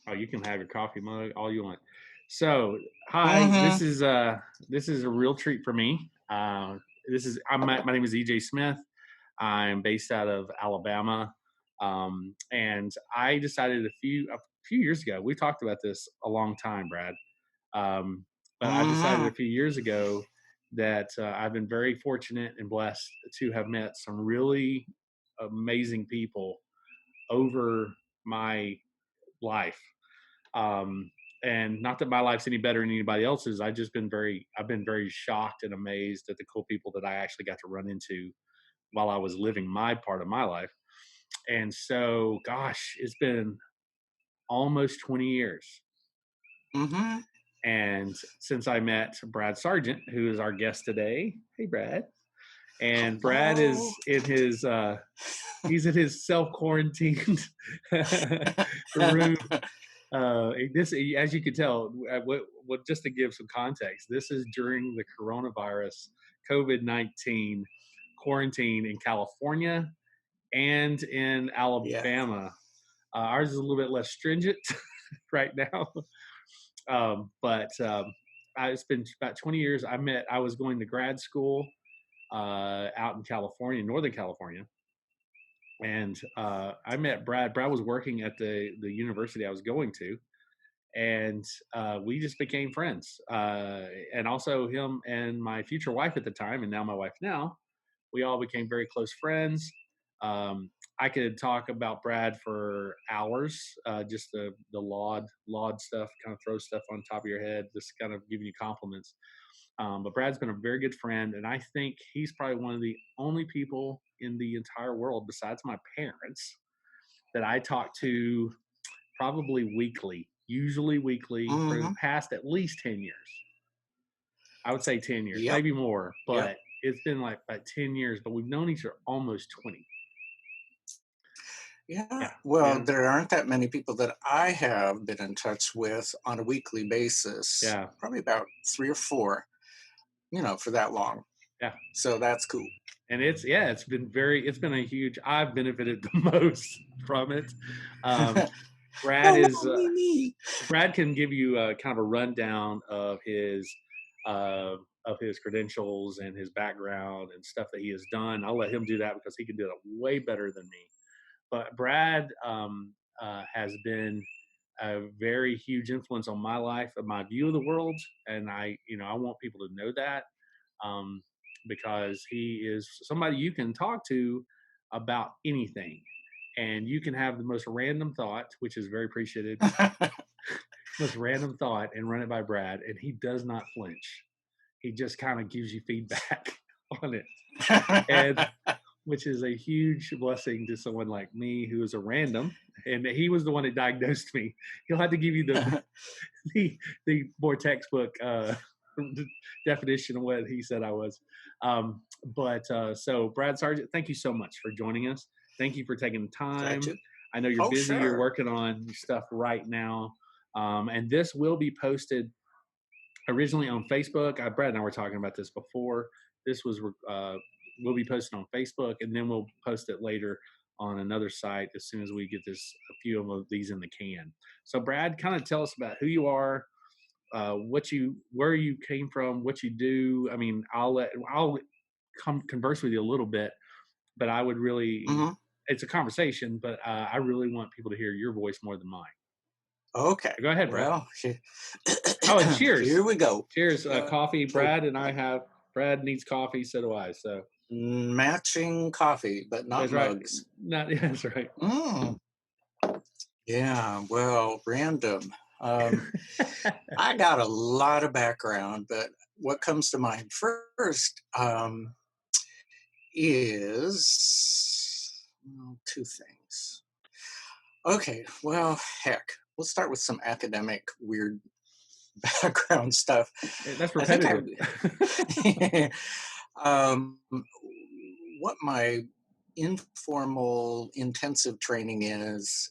Oh, you can have your coffee mug all you want. So, hi, Mm-hmm. this is a real treat for me. My name is EJ Smith. I'm based out of Alabama, and I decided a few years ago. We talked about this a long time, Brad. Um, but I decided Mm-hmm. a few years ago that I've been very fortunate and blessed to have met some really amazing people over my life. Um, and not that my life's any better than anybody else's. I've been very shocked and amazed at the cool people that I actually got to run into while I was living my part of my life. And so, gosh, it's been almost 20 years. Mm-hmm. And since I met Brad Sargent, who is our guest today, hey Brad, and Brad Hello. is in his he's in his self quarantined room. This, as you can tell, what just to give some context, this is during the coronavirus COVID-19 quarantine in California and in Yeah. Alabama. Ours is a little bit less stringent right now, but it's been about 20 years. I was going to grad school out in California, Northern California, and I met Brad. Brad was working at the university I was going to, and we just became friends. And also him and my future wife at the time, and now my wife now, we all became very close friends. I could talk about Brad for hours, just the laud stuff, kind of throw stuff on top of your head, just kind of giving you compliments. But Brad's been a very good friend, and I think he's probably one of the only people in the entire world, besides my parents, that I talk to probably weekly, usually weekly for the Mm-hmm. past at least 10 years. I would say 10 years, Yep. maybe more, Yep. but it's been like about 10 years, but we've known each other almost 20. Yeah. Yeah. Well, And there aren't that many people that I have been in touch with on a weekly basis. yeah, Probably about three or four, for that long. yeah. So that's cool. And it's been a huge, I've benefited the most from it. Um, Brad Oh is, no, me. Brad can give you a kind of a rundown uh, of his credentials and his background and stuff that he has done. I'll let him do that because he can do it way better than me. But Brad has been a very huge influence on my life and my view of the world, and I want people to know that um, because he is somebody you can talk to about anything, and you can have the most random thought, which is very appreciated, most random thought, and run it by Brad, and he does not flinch. He just kind of gives you feedback on it, and which is a huge blessing to someone like me who is a random. And he was the one that diagnosed me. He'll have to give you the more textbook definition of what he said I was. So Brad Sargent, thank you so much for joining us. Thank you for taking the Glad time. to. I know you're Oh, busy. You're sure. working on stuff right now, and this will be posted originally on Facebook. Brad and I were talking about this before. This was will be posted on Facebook, and then we'll post it later on another site as soon as we get a few of these in the can. So, Brad, kind of tell us about who you are, where you came from, what you do. I mean, I'll come converse with you a little bit, but I would really. Hmm. It's a conversation, but I really want people to hear your voice more than mine. Okay. So go ahead, Brad. Well, Oh, and cheers. here we go. Cheers. Uh, Coffee. oh, Brad needs coffee. So do I. So matching coffee, but not that's right. mugs. Not, yeah, that's right. Mm, yeah. Well, random. Um, I got a lot of background, but what comes to mind first is well, two things. Okay, well, heck, we'll start with some academic weird background stuff. That's I think repetitive. I, um, what my informal intensive training is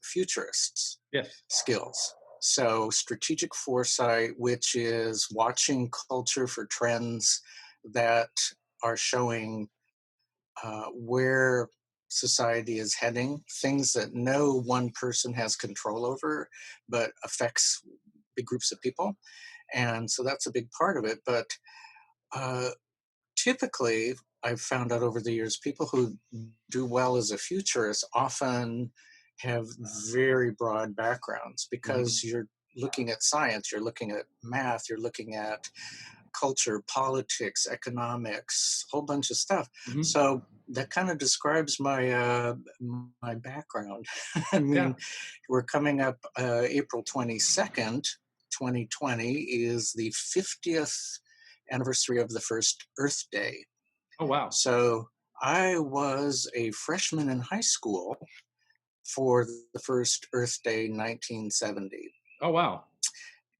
futurists Yes. skills. So strategic foresight, which is watching culture for trends that are showing where society is heading, things that no one person has control over, but affects big groups of people. And so that's a big part of it. But uh, typically, I've found out over the years, people who do well as a futurist often have very broad backgrounds Hmm. because you're looking at science, you're looking at math, you're looking at culture, politics, economics, a whole bunch of stuff. Hmm. So that kind of describes my background. I Yeah. mean, we're coming up April 22nd, 2020 is the 50th anniversary of the first Earth Day. Oh wow. So I was a freshman in high school for the first Earth Day 1970. Oh wow.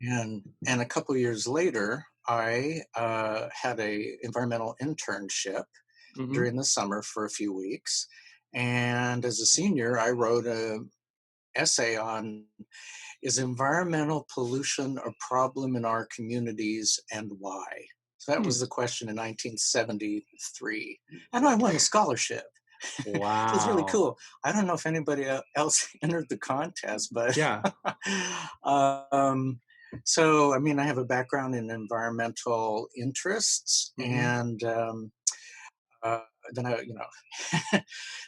And a couple years later, I had a environmental internship Hmm. during the summer for a few weeks. And as a senior, I wrote a essay on, is environmental pollution a problem in our communities and why? So that Hmm. was the question in 1973. And I won a scholarship. So it's really Wow. cool. I don't know if anybody else entered the contest, but Yeah. um, so I mean, I have a background in environmental interests, Hmm. and uh, then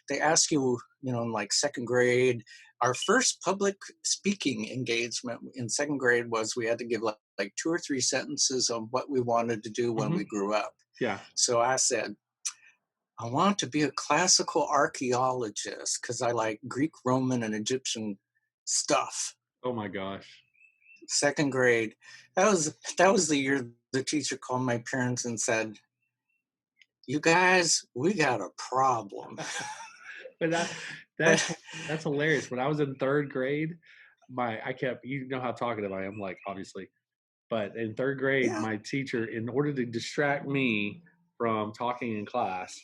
they ask you, in like second grade. Our first public speaking engagement in second grade was we had to give like two or three sentences on what we wanted to do when Hmm. we grew up. Yeah. So I said, I want to be a classical archaeologist because I like Greek, Roman, and Egyptian stuff. Oh my gosh. Second grade. That was the year the teacher called my parents and said, "You guys, we got a problem." But that's that's hilarious. When I was in third grade, my I kept you know how talkative I am, like obviously. But in third grade, Yeah. my teacher, in order to distract me from talking in class,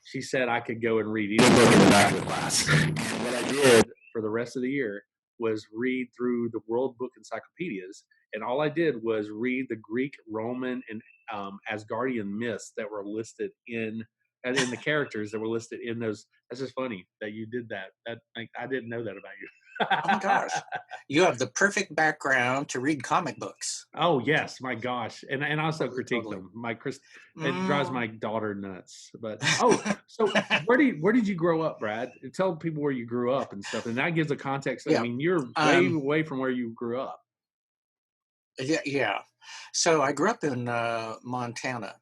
she said I could go and read either book in the back of the class. And what I did for the rest of the year was read through the World Book encyclopedias, and all I did was read the Greek, Roman, and Asgardian myths that were listed and in the characters that were listed in those. That's just funny that you did that. That like, I didn't know that Oh my about gosh. you. You have the perfect background to read comic books. Oh yes, my gosh, and also Totally, critique totally. them. My Chris, it drives Mm. my daughter nuts. But oh, so where did you grow up, Brad? Tell people where you grew up and stuff, and that gives a context. I Yeah. mean, you're way Um, away from where you grew up. yeah, yeah. So I grew up in Montana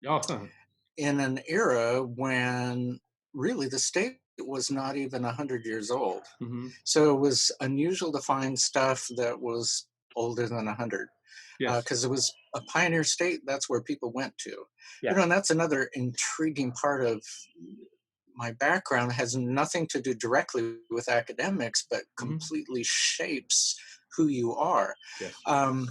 Oh, in an era when really the state was not even 100 years old. hmm, So it was unusual to find stuff that was older than 100 yes, because it was a pioneer state. That's where people went to. yeah, And that's another intriguing part of my background. It has nothing to do directly with academics, but hmm, completely shapes who you are. yes, Um,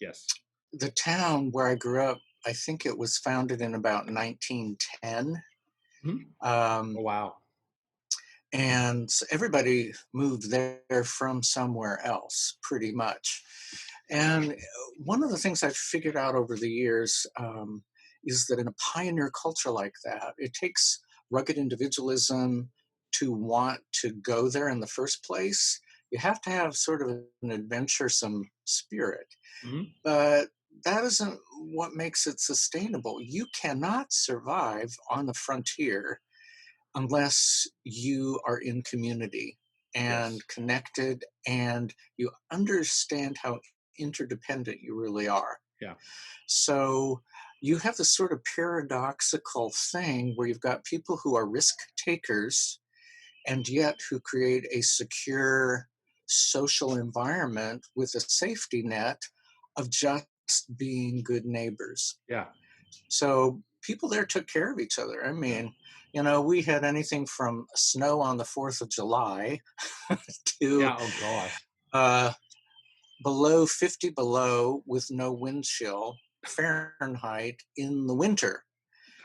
yes. the town where I grew up, I think it was founded in about 1910. Hmm. Um, Oh, wow. and everybody moved there from somewhere else, pretty much. And one of the things I've figured out over the years is that in a pioneer culture like that, it takes rugged individualism to want to go there in the first place. You have to have sort of an adventuresome spirit. Hmm. But that isn't what makes it sustainable. You cannot survive on the frontier unless you are in community Yes, and connected and you understand how interdependent you really are. yeah, So you have this sort of paradoxical thing where you've got people who are risk takers and yet who create a secure social environment with a safety net of just being good neighbors. yeah, So people there took care of each other. I yeah, mean, we had anything from snow on the 4th of July to yeah. Oh gosh. uh, below 50 below with no wind chill Fahrenheit in the winter.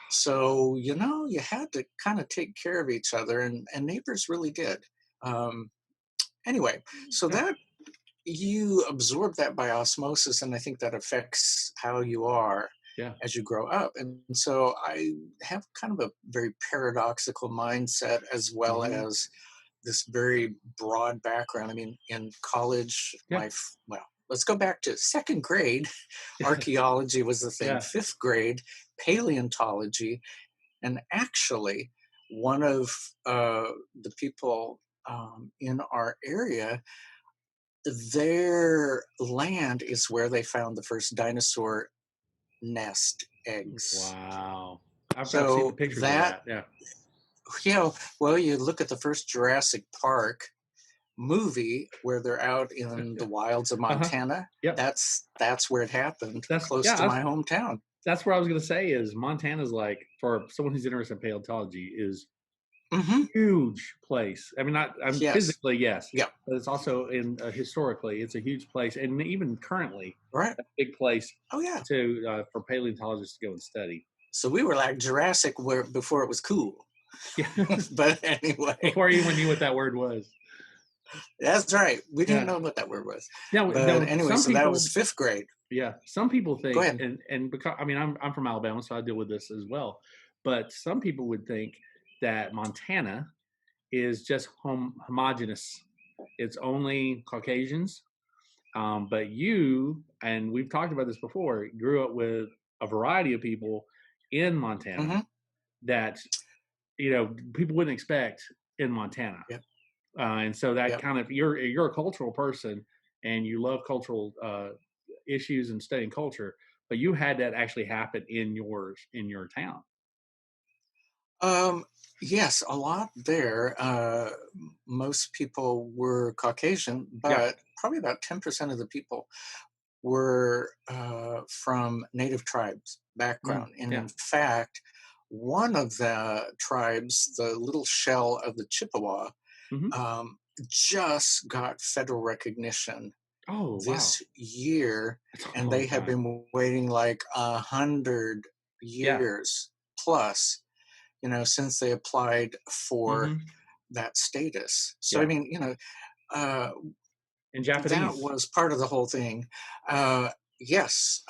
So, you had to kind of take care of each other, and neighbors really did. Um, anyway, so Yeah, that you absorb that by osmosis, and I think that affects how you are. Yeah. as you grow up. And so I have kind of a very paradoxical mindset, as well Hmm. as this very broad background. I mean, in college, Yeah. well, let's go back to second grade. Archaeology was the thing. Yeah. Fifth grade, paleontology. And actually, one of the people in our area, their land is where they found the first dinosaur nest eggs. Wow. I've seen the So pictures of that, that. Yeah. well, you look at the first Jurassic Park movie where they're out in the wilds of Uh huh. Montana. Yep. That's where it happened, That's close yeah. to my hometown. That's where I was gonna say is Montana's like for someone who's interested in paleontology is Hmm. huge place. I mean, not I'm Yes. physically yes, Yeah. but it's also in historically it's a huge place, and even currently Right. a big place Oh yeah. to for paleontologists to go and study. So we were like Jurassic where before it was cool. Yeah, But anyway, before anyone knew what that word was. that's right. We didn't Yeah. know what that word was. Now, But now anyway, some so that people, was fifth grade. yeah, some people Go think, ahead. and because I mean I'm from Alabama, so I deal with this as well. But some people would think that Montana is just homogenous. It's only Caucasians. But you, and we've talked about this before, grew up with a variety of people in Montana Hmm. that, people wouldn't expect in Montana. Yep. And so that Yep. kind of, you're a cultural person and you love cultural issues and studying culture, but you had that actually happen in your town. Um, yes, a lot there. Most people were Caucasian, Yeah. but probably about 10% of the people were from native tribes Mm, background. And yeah. in fact, one of the tribes, the little shell of the Chippewa, Hmm. um, just got federal recognition Oh, wow. this year, That's a and long they have time. been waiting like 100 Yeah. years plus, since they applied for Hmm. that status. So I Yeah. mean, uh, In that Japanese. was part of the whole thing. Yes.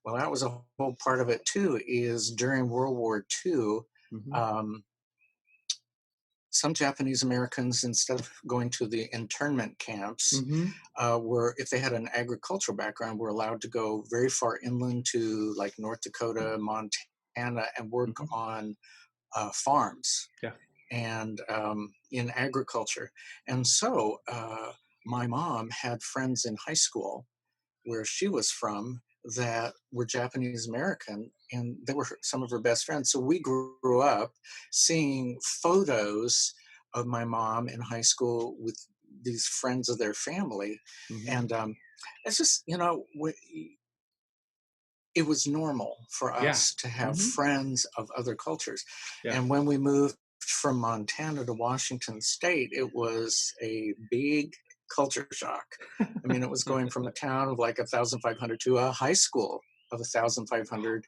Well, that was a whole part of it too. Is during World War II, Hmm. um, some Japanese Americans, instead of going to the internment camps, Hmm. were, if they had an agricultural background, were allowed to go very far inland to like North Dakota, Montana, and work Hmm. on farms Yeah. and in agriculture. And so my mom had friends in high school where she was from that were Japanese American, and they were some of her best friends. So we grew up seeing photos of my mom in high school with these friends of their family. Hmm. And it's just, it was normal for Yeah. us to have Hmm. friends of other cultures. Yeah. And when we moved from Montana to Washington State, it was a big culture shock. I mean, it was going from a town of like 1,500 to a high school of 1,500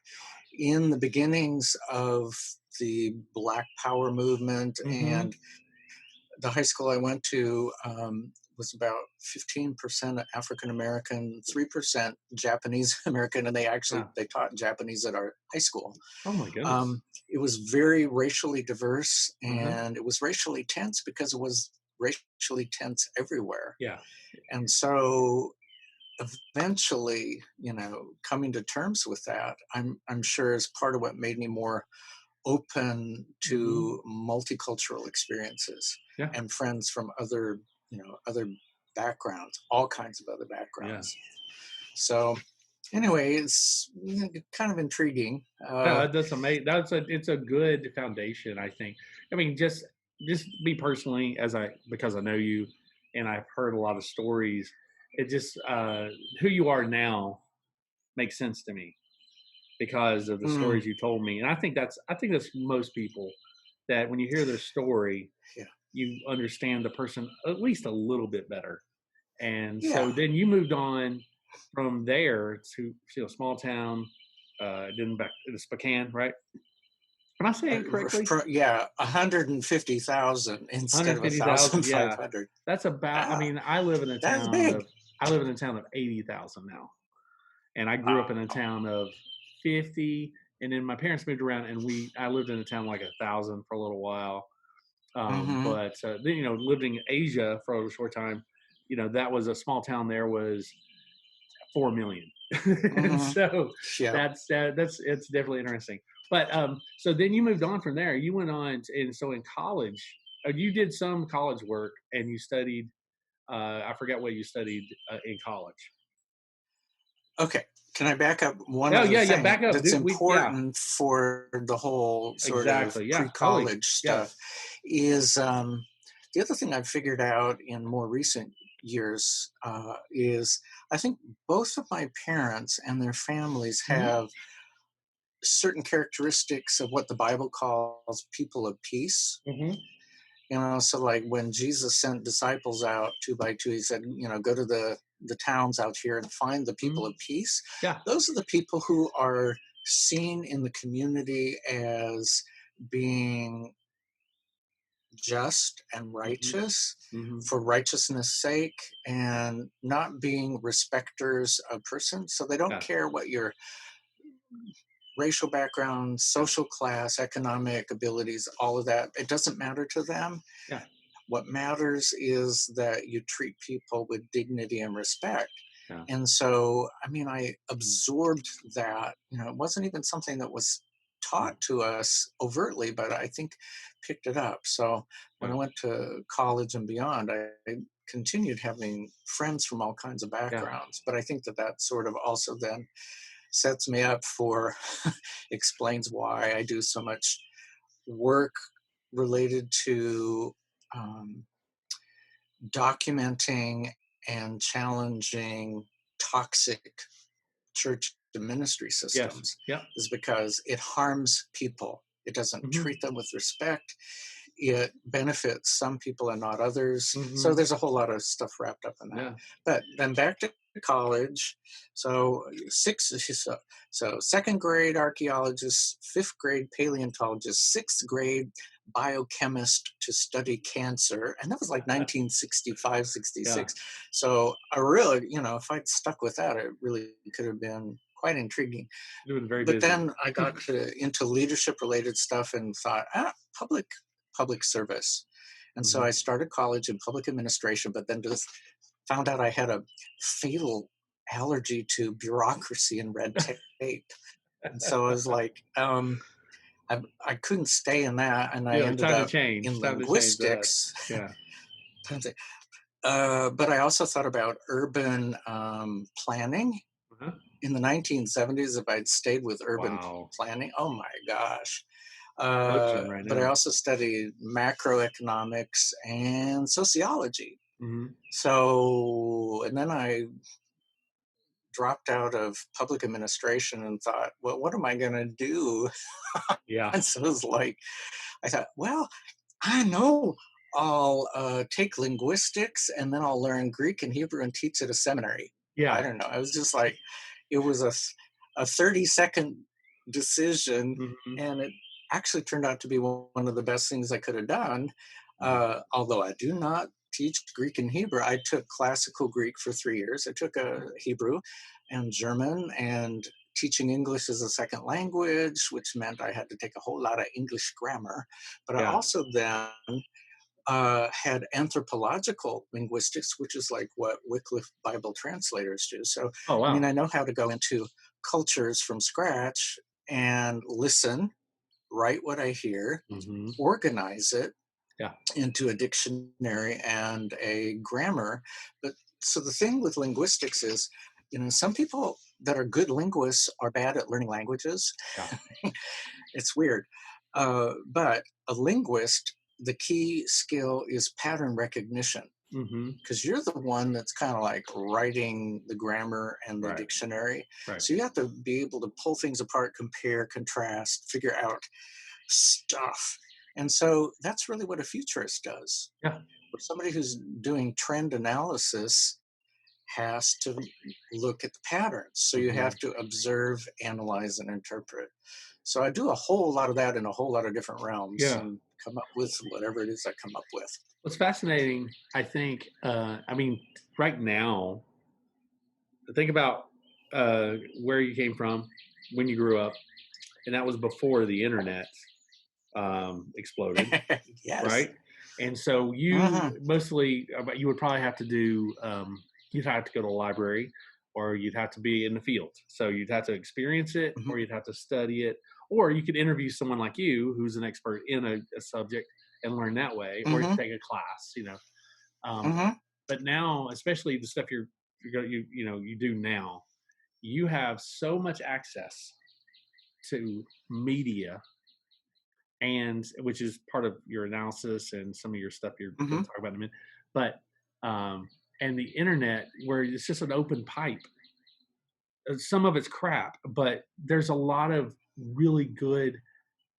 in the beginnings of the Black Power movement. Hmm. And the high school I went to was about 15% African American, 3% Japanese American, and Yeah. they taught Japanese at our high school. Oh my goodness. It was very racially diverse, Uh-huh. and it was racially tense because it was racially tense everywhere. Yeah. And so eventually, coming to terms with that, I'm sure is part of what made me more open Hmm. to multicultural experiences Yeah. and friends from other backgrounds, all kinds of other Yeah. backgrounds. So anyway, it's kind of intriguing. Yeah, that's amazing. It's a good foundation, I think. I mean, just me personally, because I know you, and I've heard a lot of stories. It just who you are now makes sense to me because of the Mm, stories you told me, and I think that's most people that when you hear their story, yeah, you understand the person at least a little bit better. And yeah. so then you moved on from there to a small town, then back to Spokane, right? Am I saying it correctly? Yeah, 150,000 instead of 150,000. Yeah, 1,500. that's about. I Ah, mean, that's big. I live in a town of 80,000 now, and I grew up in a Wow. town of 50, and then my parents moved around, and I lived in a town like 1,000 for a little while. Mm-hmm. But then living in Asia for a short time, that was a small town. There was 4 million, and Mm-hmm. so Yeah. that's it's definitely interesting. But so then you moved on from there. You went on, and so in college, you did some college work, and you studied. I forget what you studied in college. Okay. Can I back up one Oh other yeah, yeah. thing Back up, that's dude. Yeah, important for the whole sort of exactly. Yeah, totally. pre-college Yeah. stuff is the other thing I've figured out in more recent years is I think both of my parents and their families Hmm. have certain characteristics of what the Bible calls people of peace. Hmm. So like when Jesus sent disciples out two by two, he said, go to the towns out here and find the people of Hmm. peace. Yeah. Those are the people who are seen in the community as being just and Hmm. righteous Hmm. for righteousness' sake and not being respecters of persons. So they don't Yeah. care what your racial background, Yeah. social class, economic abilities, all of that. It doesn't matter to them. Yeah. What matters is that you treat people with dignity and respect. Yeah. And so, I mean, I absorbed that. It wasn't even something that was Yeah. taught to us overtly, but I think picked it up. So when I Yeah. went to college and beyond, I continued having friends from all kinds of Yeah. backgrounds. But I think that sort of also then sets me up for explains why I do so much work related to um, documenting and challenging toxic church and ministry Yes. systems Yeah. is because it harms people. It doesn't Hmm. treat them with respect. It benefits some people and not others. So Hmm. there's a whole lot of stuff wrapped up in that. Yeah. But then back to college. So so second grade archaeologist, fifth grade paleontologist, sixth grade biochemist to study cancer. And that was like 1965, Yeah. 66. So I really, if I'd stuck with that, it really could have been quite intriguing. You've been very But busy. then I got into leadership related stuff and thought, public service. And so Hmm. I started college in public administration, but then just found out I had a fatal allergy to bureaucracy and red tape. And so I was like, I couldn't stay in that. And I Yeah. ended Time to up change. in Time to change that. linguistics. Yeah. But I also thought about urban planning. Uh-huh. In the 1970s, if I'd stayed with urban Wow. planning, oh my gosh. Coaching right But I now. also studied macroeconomics and sociology. Hmm. So, and then I dropped out of public administration and thought, well, what am I going to do? Yeah. And so it was like, I thought, well, I know I'll take linguistics and then I'll learn Greek and Hebrew and teach at a seminary. I Yeah. don't know. I was just like, it was a 30-second decision. Hmm. And it actually turned out to be one of the best things I could have done. Hmm. Although I do not teach Greek and Hebrew, I took classical Greek for 3 years. I took a Hebrew and German and teaching English as a second language, which meant I had to take a whole lot of English grammar. But I Yeah. also then had anthropological linguistics, which is like what Wycliffe Bible translators do. So, Oh I mean, wow. I know how to go into cultures from scratch and listen, write what I hear, Hmm. organize it Yeah. into a dictionary and a grammar. But so the thing with linguistics is, some people that are good linguists are bad at learning languages. Yeah. It's weird. But a linguist, the key skill is pattern recognition Hmm. because you're the one that's kind of like writing the grammar and the Right. dictionary. Right. So you have to be able to pull things apart, compare, contrast, figure out stuff. And so that's really what a futurist does. Yeah. Or somebody who's doing trend analysis has to look at the patterns. So you Hmm. have to observe, analyze, and interpret. So I do a whole lot of that in a whole lot of different realms Yeah. and come up with whatever it is I come up with. What's fascinating, I think, I mean, right now, think about where you came from. when you grew up, and that was before the internet exploded, Yes. right? And so you Hmm. mostly, you would probably have to do, you'd have to go to the library, or you'd have to be in the field. So you'd have to experience it, Hmm. or you'd have to study it, or you could interview someone like you who's an expert in a subject and learn that way, or Hmm. take a class, you know. Um, Hmm. but now, especially the stuff you do now, you have so much access to media, and which is part of your analysis and some of your stuff you're going Hmm. to talk about in a minute. But and the internet, where it's just an open pipe. Some of it's crap, but there's a lot of really good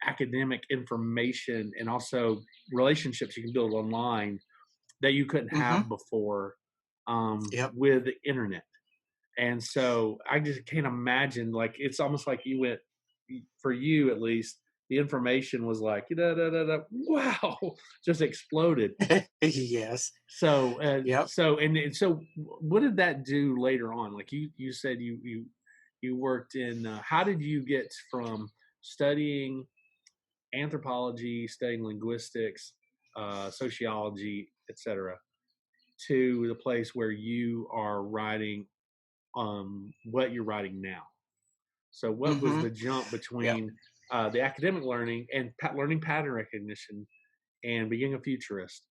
academic information, and also relationships you can build online that you couldn't Hmm. have before Yep. with the internet. And so I just can't imagine, like, it's almost like you went, for you at least, the information was like, da, da, da, da, wow, just exploded. Yes. So, Yep. so what did that do later on? Like you said you worked in, how did you get from studying anthropology, studying linguistics, sociology, etc., to the place where you are writing what you're writing now? So, what was Hmm. the jump Yep. between the academic learning and learning pattern recognition and being a futurist,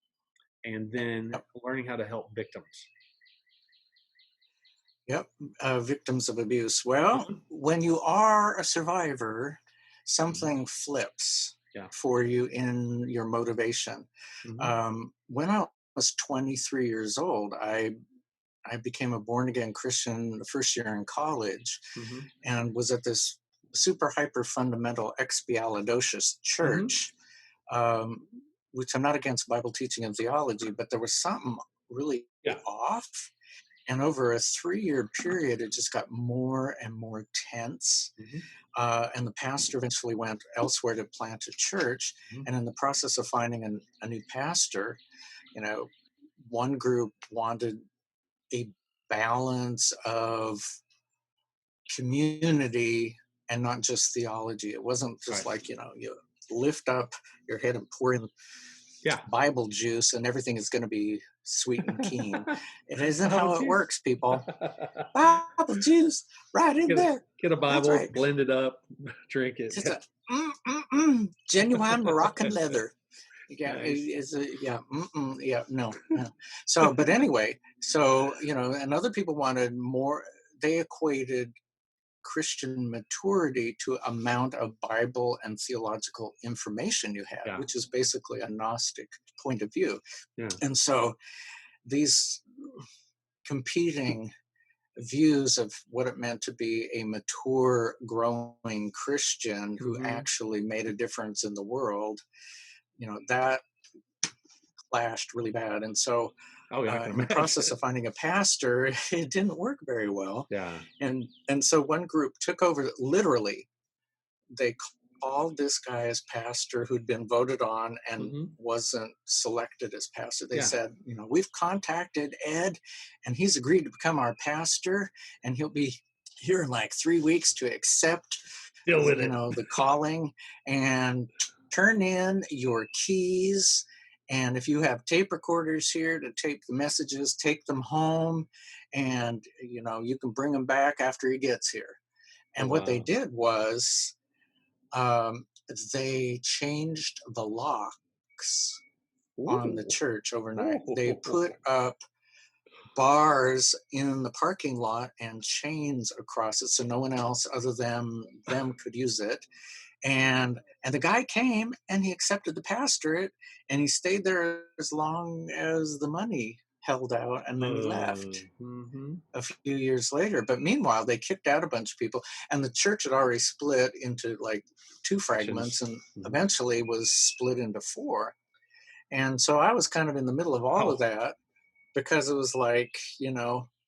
and then Yep. learning how to help victims? Yep. Victims of abuse. Well, Mhm. when you are a survivor, Mhm. something flips Yeah. for you in your motivation. Hmm. When I was 23 years old, I became a born again Christian the first year in college Hmm. and was at this super hyper fundamental expialidocious Hmm. church, um, which I'm not against Bible teaching and theology, but there was something really Yeah. off. And over a 3 year period, it just got more and more tense. Hmm. And the pastor eventually went elsewhere to plant a church. Hmm. And in the process of finding a new pastor, you know, one group wanted a balance of community and not just theology. It wasn't just Right. like, you lift up your head and pour in Yeah. Bible juice and everything is going to be sweet and keen. It isn't Bible how it juice. works, people. Bible juice right in get a there. get a That's Bible, right. blend it up, drink it. Just a genuine Moroccan leather. Yeah, Nice. yeah, yeah, no, no. So, but anyway, so and other people wanted more. They equated Christian maturity to amount of Bible and theological information you had, Yeah. which is basically a Gnostic point of view. Yeah. And so these competing views of what it meant to be a mature, growing Christian who Hmm. actually made a difference in the world, that clashed really bad. And so, Oh yeah, I can in the process imagine. of finding a pastor, it didn't work very well. Yeah. And so one group took over literally. They called this guy as pastor who'd been voted on and Hmm. wasn't selected as pastor. They Yeah. said, we've contacted Ed and he's agreed to become our pastor and he'll be here in like 3 weeks to accept, Deal with it. the calling and turn in your keys. And if you have tape recorders here to tape the messages, take them home and, you can bring them back after he gets here. Oh And what they wow. did was um, they changed the locks on the Ooh. church overnight. They put Ooh. up bars in the parking lot and chains across it so no one else other than them could use it. And the guy came and he accepted the pastorate and he stayed there as long as the money held out and then he left Mhm. a few years later. But meanwhile, they kicked out a bunch of people, and the church had already split into like two Sections. fragments and Mhm. eventually was split into four. And so I was kind of in the middle of all of Wow. that because it was like,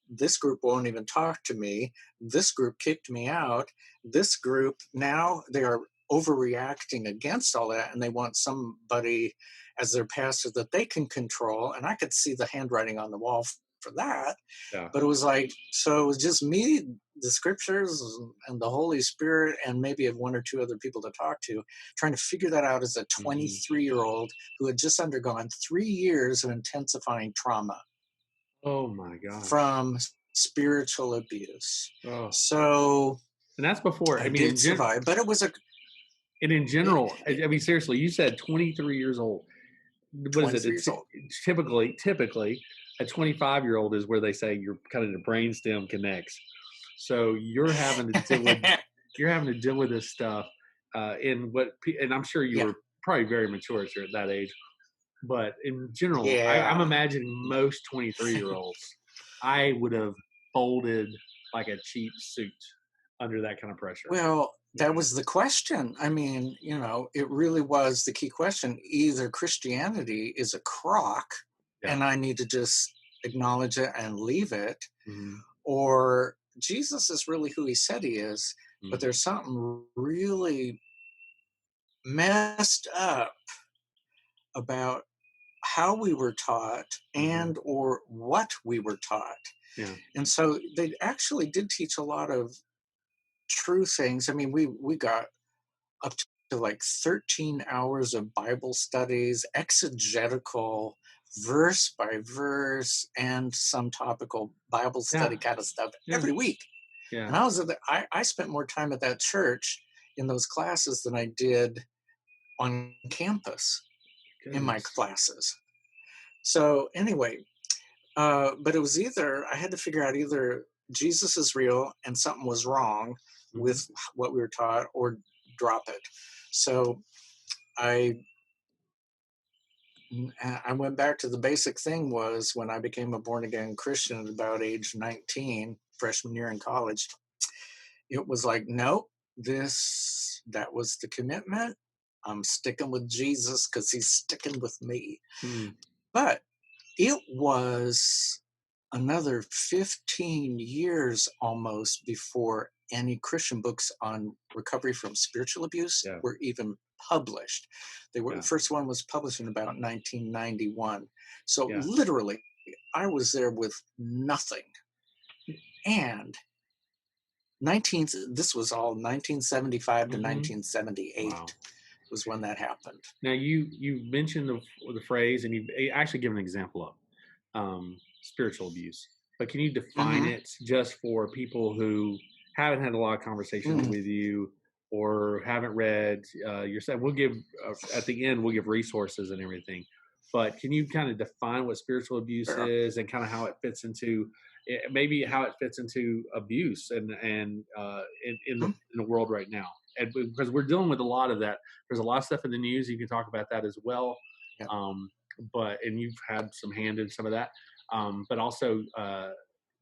this group won't even talk to me. This group kicked me out. This group now they are overreacting against all that and they want somebody as their pastor that they can control. And I could see the handwriting on the wall for that. Yeah. But it was like, so it was just me, the scriptures, and the Holy Spirit, and maybe one or two other people to talk to, trying to figure that out as a Mhm. 23-year-old who had just undergone 3 years of intensifying trauma Oh my gosh. from spiritual abuse. Oh, So and that's before. I I mean, did survive, but it was a and in yeah, general, I mean, seriously, you said 23 years old. What is it? 23 years old. Typically, a 25-year-old is where they say your kind of the brainstem connects. So you're having to deal with this stuff, and I'm sure you Yeah, were probably very mature at that age. But in general, I'm yeah. imagining most 23-year-olds, I would have folded like a cheap suit under that kind of pressure. Well, that was the question. I mean, it really was the key question. Either Christianity is a crock Yeah. and I need to just acknowledge it and leave it, Mhm. or Jesus is really who he said he is, but Mhm. there's something really messed up about how we were taught Mhm. and or what we were taught. Yeah. And so they actually did teach a lot of true things. I mean, we got up to like 13 hours of Bible studies, exegetical, verse by verse, and some topical Bible study Yeah. kind of stuff Yeah. every week. Yeah. And I spent more time at that church in those classes than I did on campus in my Goodness. classes. So anyway, but it was either I had to figure out either Jesus is real and something was wrong Mhm. with what we were taught, or drop it. So I I went back to the basic thing was when I became a born again Christian at about age 19, freshman year in college. It was like, nope, that was the commitment. I'm sticking with Jesus because he's sticking with me. Mm. But it was another 15 years almost before any Christian books on recovery from spiritual abuse Yeah. were even published. The Yeah. first one was published in about 1991. So Yeah. literally, I was there with nothing. And 19 this was all 1975 to Mhm. 1978 Wow. was when that happened. Now you mentioned the phrase, and you've actually given an example of spiritual abuse. But can you define Hmm. it just for people who haven't had a lot of conversations Mm. with you or haven't read your stuff? We'll give at the end we'll give resources and everything. But can you kind of define what spiritual abuse Sure. is and kind of how it fits into maybe how it fits into abuse and in the world right now? And because we're dealing with a lot of that, there's a lot of stuff in the news. You can talk about that as well. Yeah. Um, and you've had some hand in some of that, but also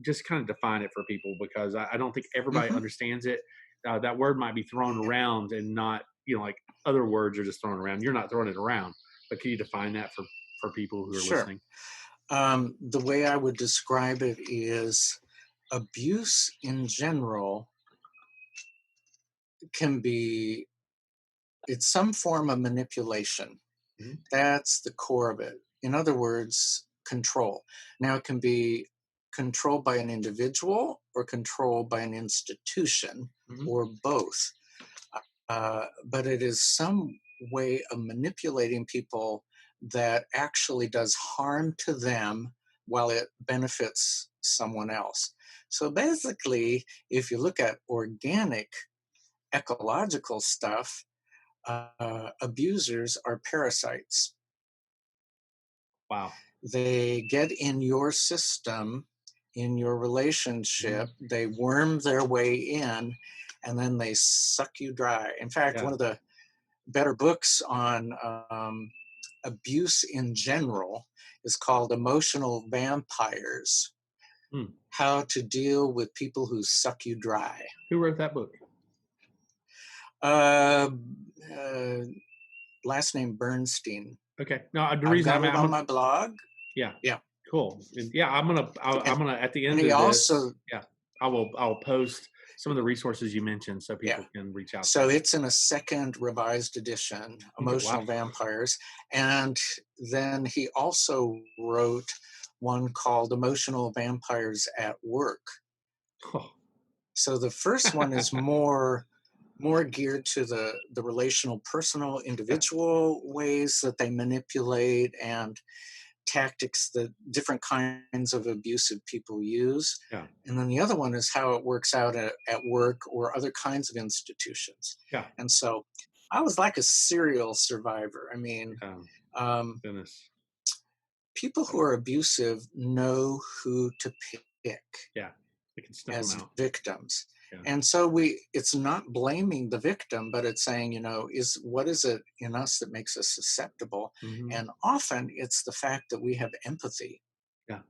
just kind of define it for people because I don't think everybody Hmm. understands it. That word might be thrown around and not, like other words are just thrown around. You're not throwing it around, but can you define that for people who are Sure. listening? The way I would describe it is abuse in general can be, it's some form of manipulation. Mhm. That's the core of it. In other words, control. Now, it can be controlled by an individual or controlled by an institution Mhm. or both. But it is some way of manipulating people that actually does harm to them while it benefits someone else. So basically, if you look at organic ecological stuff, abusers are parasites. Wow. They get in your system, in your relationship, Mhm. they worm their way in, and then they suck you dry. In fact, Yeah. one of the better books on abuse in general is called Emotional Vampires: Hmm. How to Deal with People Who Suck You Dry. Who wrote that book? Uh, uh, Last name Bernstein. Okay. No, the I've reason got I'm it I'm on gonna my blog. yeah. Yeah. Cool. And yeah, I'm And, gonna at the and end he of this, also, yeah, I'll post some of the resources you mentioned so yeah. people can reach out to So you. it's in a second revised edition, Okay, wow. Emotional Vampires. And then he also wrote one called Emotional Vampires at Work. Oh. So the first one is more geared to the relational, personal, Yeah, individual ways that they manipulate and tactics that different kinds of abusive people use. yeah, And then the other one is how it works out at work or other kinds of institutions. yeah, And so I was like a serial survivor. I mean, yeah. um, Goodness. people who are abusive know who to pick Yeah, they can sniff them as out. victims. Yeah. And so it's not blaming the victim, but it's saying, is what is it in us that makes us susceptible? Hmm. And often it's the fact that we have empathy, Yeah.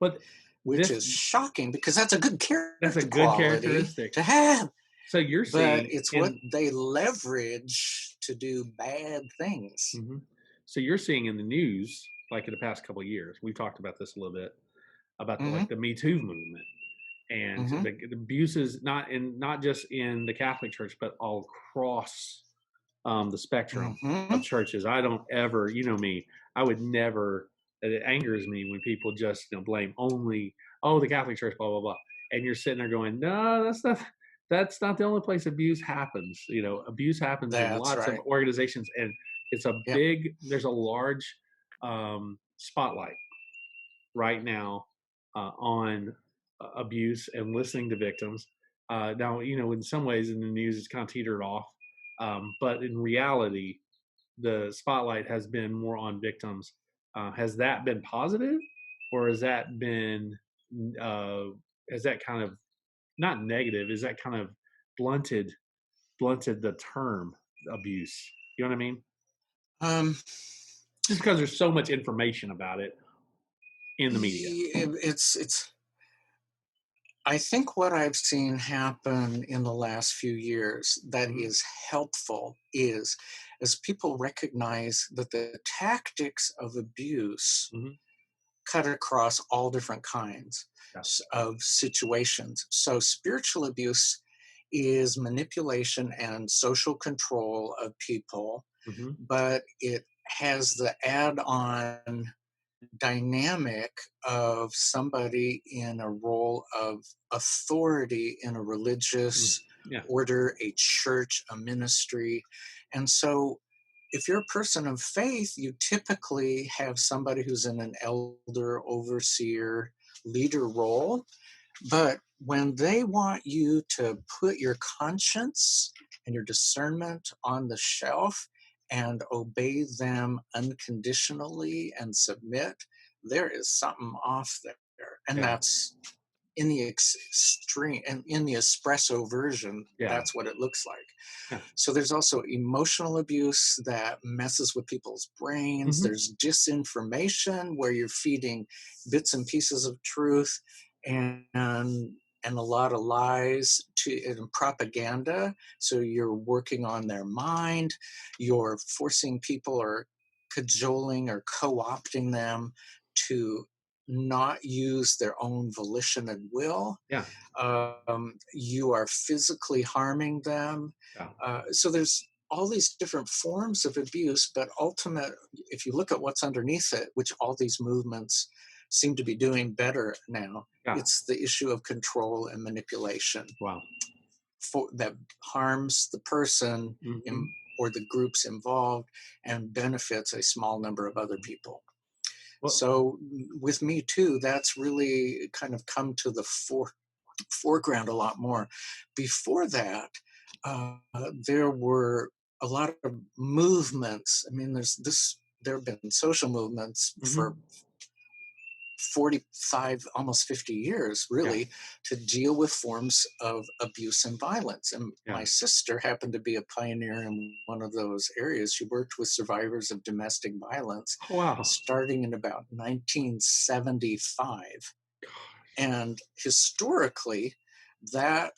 But which this is shocking because that's a good that's a character good quality characteristic. to have, So you're but seeing it's what in they leverage to do bad things. mhm. So you're seeing in the news, like in the past couple of years, we've talked about this a little bit about the, like Hmm. the Me Too movement and Hmm. the abuses, not just in the Catholic Church, but all across the spectrum of Hmm. churches. I don't ever, you know me, I would never. It angers me when people just blame only, oh, the Catholic Church, blah blah blah, and you're sitting there going, no, that's not the only place abuse happens. Abuse happens in That's lots of right. organizations, and Yep. there's a large spotlight right now on abuse and listening to victims. Now, in some ways in the news, it's kind of teetered off. But in reality, the spotlight has been more on victims. Has that been positive, or uh, has that kind of not negative? Is that kind of blunted blunted the term abuse? You know what I mean? Um, Just because there's so much information about it in the media. it's I think what I've seen happen in the last few years that Hmm. is helpful is as people recognize that the tactics of abuse Hmm. cut across all different kinds Yeah. of situations. So spiritual abuse is manipulation and social control of people, Hmm. but it has the add-on dynamic of somebody in a role of authority in a Mm. religious Yeah. order, a church, a ministry. And so, if you're a person of faith, you typically have somebody who's in an elder, overseer, leader role. But when they want you to put your conscience and your discernment on the shelf and obey them unconditionally and submit, there is something off there. And Yeah. that's in the extreme and in the espresso version, Yeah. that's what it looks like. Yeah. So there's also emotional abuse that messes with people's brains. Hmm. There's disinformation where you're feeding bits and pieces of truth and a lot of lies to and propaganda. So you're working on their mind. You're forcing people or cajoling or co-opting them to not use their own volition and will. Yeah. You are physically harming them. Yeah. So there's all these different forms of abuse, but if you look at what's underneath it, which all these movements seem to be doing better now, Yeah. it's the issue of control and manipulation Wow. that harms the person Hmm. or the groups involved and benefits a small number of other people. Well. So with Me Too, that's really kind of come to the foreground a lot more. Before that, there were a lot of movements. I mean, there have been social movements for Hmm. 45, almost 50 years, Yeah. really, to deal with forms of abuse and violence. And Yeah. my sister happened to be a pioneer in one of those areas. She worked with survivors of domestic violence Oh, wow. starting in about 1975. And historically, that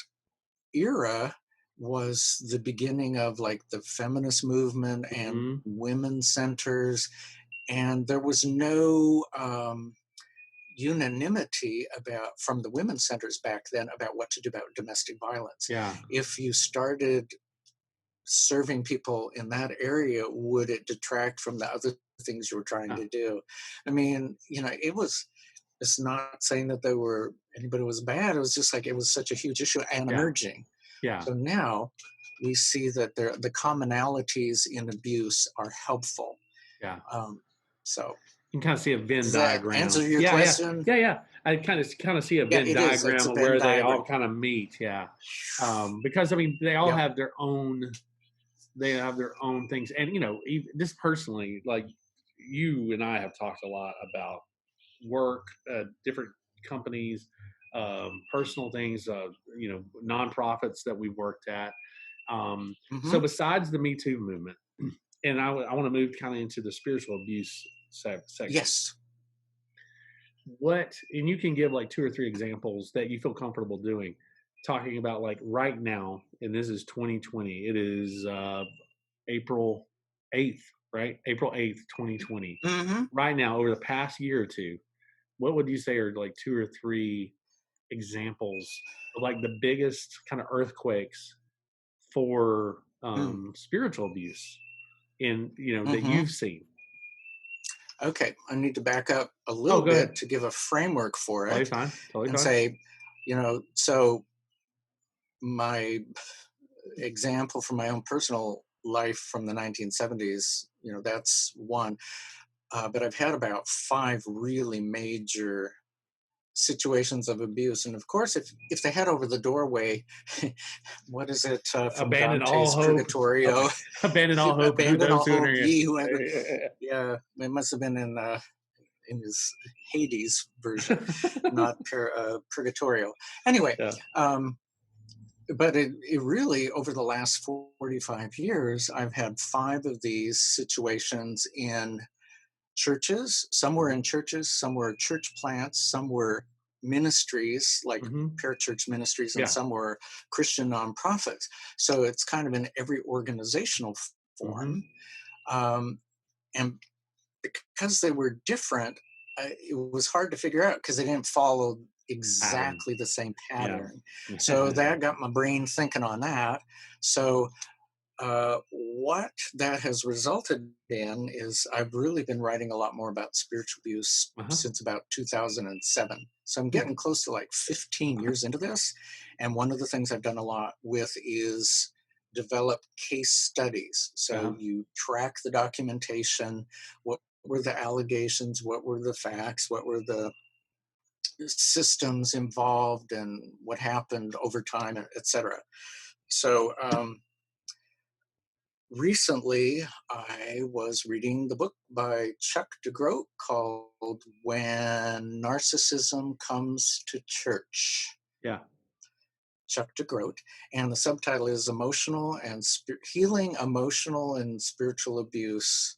era was the beginning of like the feminist movement and Hmm. women's centers. And there was no unanimity about from the women's centers back then about what to do about domestic violence. Yeah. If you started serving people in that area, would it detract from the other things you were trying Yeah. to do? I mean, it was. It's not saying that anybody was bad. It was just like it was such a huge issue and Yeah. emerging. Yeah. So now we see that the commonalities in abuse are helpful. Yeah. Um, so You can kind of see a Venn does that diagram. answer your Yeah, yeah, question? yeah, yeah. I kind of see a Yeah, Venn it is. It's diagram a of Venn where they all diagram. kind of meet. Yeah, because I mean they all Yep. have their own. They have their own things, and just personally, like you and I have talked a lot about work, different companies, personal things, nonprofits that we've worked at. So Hmm. besides the Me Too movement, and I want to move kind of into the spiritual abuse section. Yes. What, and you can give like two or three examples that you feel comfortable doing, talking about like right now, and this is 2020. It is April 8th, right? April 8th, 2020. Hmm. Right now, over the past year or two, what would you say are like two or three examples of like the biggest kind of earthquakes for spiritual abuse that Hmm. you've seen? Okay, I need to back up a Oh, little go bit ahead. to give a framework for Totally it fine. Totally and fine. say, so my example from my own personal life from the 1970s, that's one. But I've had about five really major situations of abuse. And of course, if they head over the doorway, what is it from Abandon all Dante's hope. Purgatorio? Abandon all hope to Abandon those all who enter hope, in. ye who enter. Yeah, it must have been in his Hades version, not Purgatorio. Anyway, Yeah. um, but it really, over the last 45 years, I've had five of these situations in churches. Some were in Mhm. churches, some were church plants, some were ministries like Mhm. parachurch ministries, and Yeah. some were Christian nonprofits. So it's kind of in every organizational Mhm. form. Um, and because they were different, it was hard to figure out because they didn't follow Pattern. exactly the same Yeah. pattern. So that got my brain thinking on that. So what that has resulted in is I've really been writing a lot more about spiritual abuse Uh-huh. since about 2007. So I'm Hmm. getting close to like 15 years into this. And one of the things I've done a lot with is develop case studies. So Uh-huh. you track the documentation. What were the allegations? What were the facts? What were the systems involved and what happened over time, et cetera. So recently, I was reading the book by Chuck DeGroat called When Narcissism Comes to Church. Yeah. Chuck DeGroat. And the subtitle is Healing Emotional and Spiritual Abuse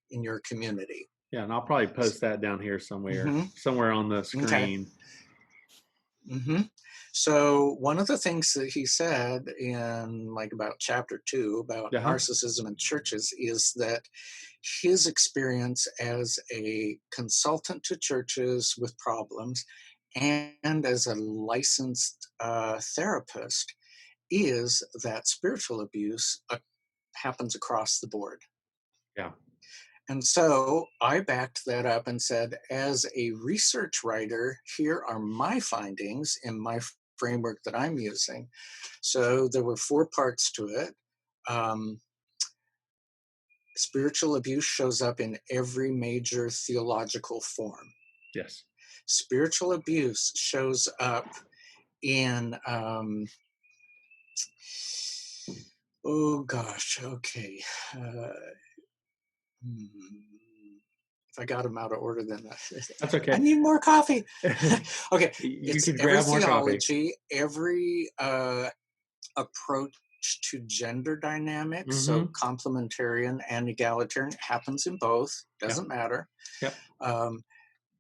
in Your Community. Yeah. And I'll probably post that down here Mm-hmm. somewhere on the Okay. screen. Mm-hmm. So one of the things that he said in like about chapter 2 about Uh-huh. narcissism in churches is that his experience as a consultant to churches with problems and as a licensed therapist is that spiritual abuse happens across the board. Yeah. And so I backed that up and said, as a research writer, here are my findings in my framework that I'm using. So there were four parts to it. Um, Spiritual abuse shows up in every major theological form. Yes. Spiritual abuse shows up in, oh gosh, okay. Uh, if I got them out of order, then That's I okay. need more coffee. Okay, You it's can every grab more coffee. theology, every approach to gender dynamics. So Mm-hmm. complementarian and egalitarian happens in both, Yep. doesn't matter. Yep. Um,